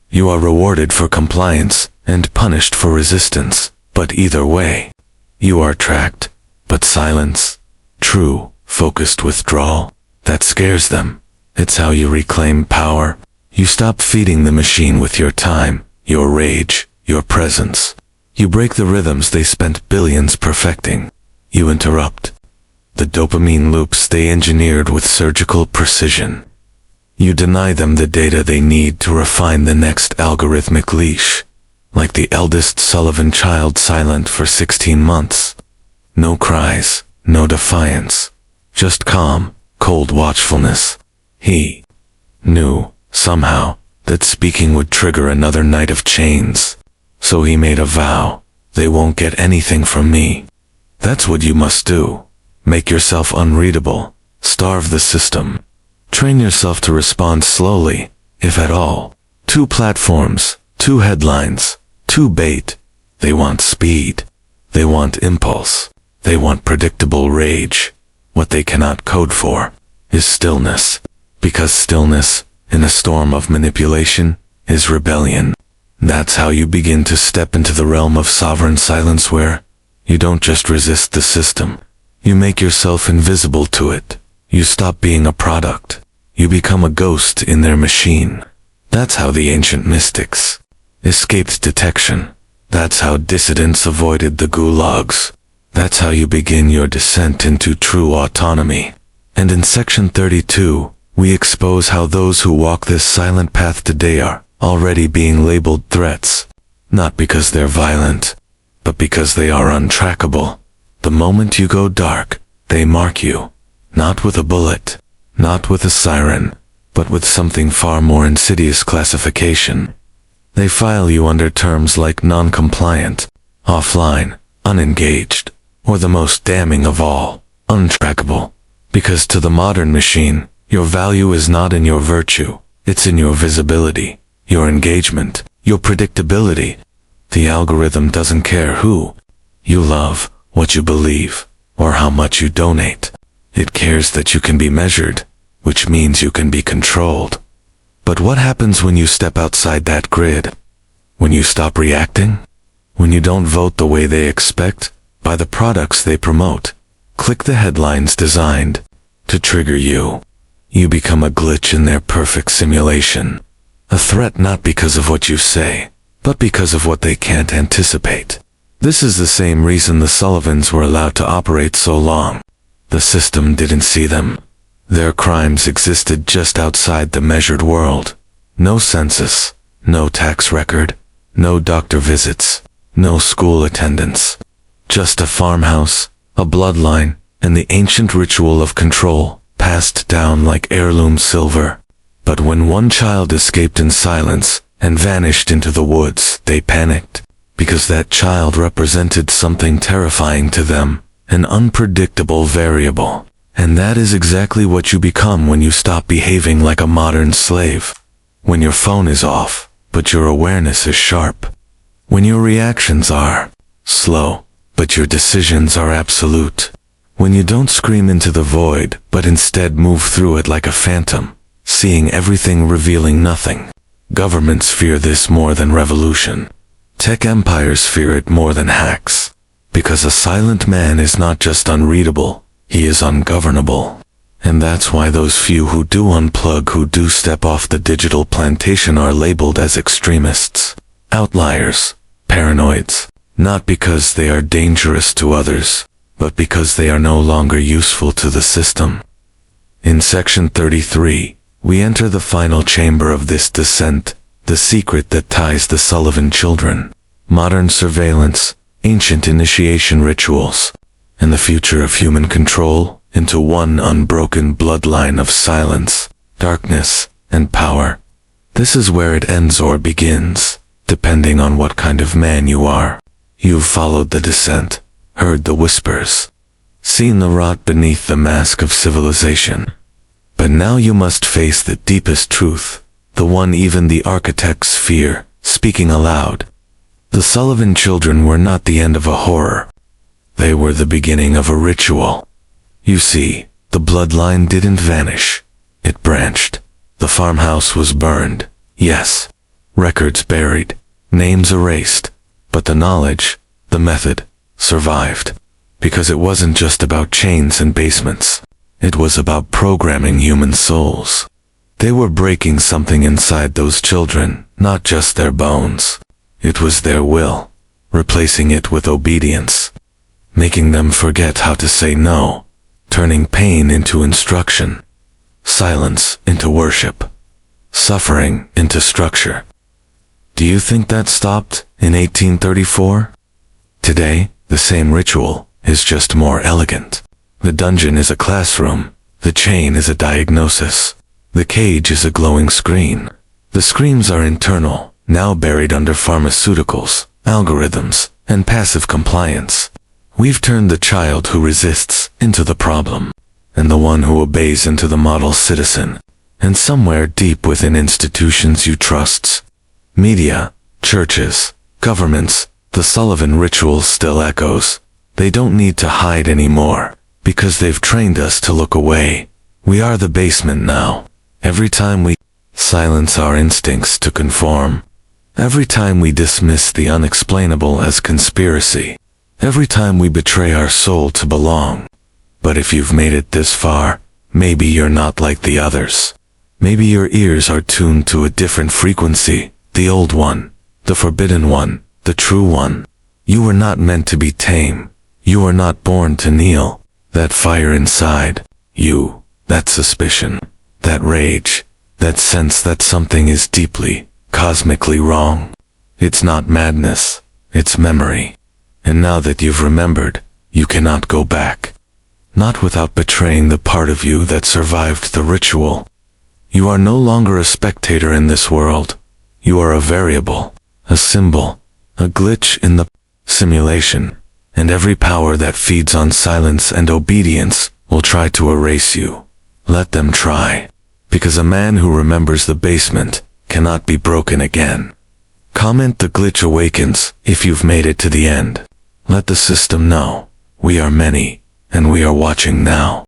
You are rewarded for compliance and punished for resistance, but either way, you are tracked. But silence, true, focused withdrawal, that scares them. It's how you reclaim power. You stop feeding the machine with your time, your rage, your presence. You break the rhythms they spent billions perfecting. You interrupt the dopamine loops they engineered with surgical precision. You deny them the data they need to refine the next algorithmic leash, like the eldest Sullivan child silent for 16 months. No cries, no defiance, just calm, cold watchfulness. He knew, somehow, that speaking would trigger another night of chains. So he made a vow, they won't get anything from me. That's what you must do. Make yourself unreadable, starve the system. Train yourself to respond slowly, if at all. 2 platforms, 2 headlines, 2 bait. They want speed. They want impulse. They want predictable rage. What they cannot code for is stillness. Because stillness, in a storm of manipulation, is rebellion. That's how you begin to step into the realm of sovereign silence where you don't just resist the system. You make yourself invisible to it. You stop being a product. You become a ghost in their machine. That's how the ancient mystics escaped detection. That's how dissidents avoided the gulags. That's how you begin your descent into true autonomy. And in section 32, we expose how those who walk this silent path today are already being labeled threats. Not because they're violent, but because they are untrackable. The moment you go dark, they mark you. Not with a bullet, not with a siren, but with something far more insidious classification. They file you under terms like non-compliant, offline, unengaged, or the most damning of all, untrackable. Because to the modern machine, your value is not in your virtue, it's in your visibility, your engagement, your predictability. The algorithm doesn't care who you love, what you believe, or how much you donate. It cares that you can be measured, which means you can be controlled. But what happens when you step outside that grid? When you stop reacting? When you don't vote the way they expect, by the products they promote? Click the headlines designed to trigger you. You become a glitch in their perfect simulation. A threat not because of what you say, but because of what they can't anticipate. This is the same reason the Sullivans were allowed to operate so long. The system didn't see them. Their crimes existed just outside the measured world. No census, no tax record, no doctor visits, no school attendance. Just a farmhouse, a bloodline, and the ancient ritual of control, passed down like heirloom silver. But when one child escaped in silence and vanished into the woods, they panicked, because that child represented something terrifying to them, an unpredictable variable. And that is exactly what you become when you stop behaving like a modern slave. When your phone is off, but your awareness is sharp. When your reactions are slow, but your decisions are absolute. When you don't scream into the void, but instead move through it like a phantom, seeing everything, revealing nothing. Governments fear this more than revolution. Tech empires fear it more than hacks. Because a silent man is not just unreadable, he is ungovernable. And that's why those few who do unplug, who do step off the digital plantation, are labeled as extremists, outliers, paranoids, not because they are dangerous to others, but because they are no longer useful to the system. In section 33, we enter the final chamber of this descent, the secret that ties the Sullivan children, modern surveillance, ancient initiation rituals, and the future of human control into one unbroken bloodline of silence, darkness, and power. This is where it ends or begins, depending on what kind of man you are. You've followed the descent, heard the whispers, seen the rot beneath the mask of civilization. But now you must face the deepest truth, the one even the architects fear, speaking aloud. The Sullivan children were not the end of a horror. They were the beginning of a ritual. You see, The bloodline didn't vanish. It branched. The farmhouse was burned. Yes. Records buried. Names erased. But the knowledge, the method, survived. Because it wasn't just about chains and basements. It was about programming human souls. They were breaking something inside those children, not just their bones. It was their will, replacing it with obedience, making them forget how to say no, turning pain into instruction, silence into worship, suffering into structure. Do you think that stopped in 1834? Today, the same ritual is just more elegant. The dungeon is a classroom. The chain is a diagnosis. The cage is a glowing screen. The screams are internal, now buried under pharmaceuticals, algorithms, and passive compliance. We've turned the child who resists into the problem, and the one who obeys into the model citizen. And somewhere deep within institutions you trust, media, churches, governments, the Sullivan ritual still echoes. They don't need to hide anymore, because they've trained us to look away. We are the basement now. Every time we silence our instincts to conform, every time we dismiss the unexplainable as conspiracy, every time we betray our soul to belong. But if you've made it this far, maybe you're not like the others. Maybe your ears are tuned to a different frequency, the old one, the forbidden one, the true one. You were not meant to be tame. You were not born to kneel. That fire inside you, that suspicion, that rage, that sense that something is deeply, cosmically wrong. It's not madness, it's memory. And now that you've remembered, you cannot go back. Not without betraying the part of you that survived the ritual. You are no longer a spectator in this world. You are a variable, a symbol, a glitch in the simulation. And every power that feeds on silence and obedience will try to erase you. Let them try. Because a man who remembers the basement cannot be broken again. Comment "The glitch awakens" if you've made it to the end. Let the system know. We are many, and we are watching now.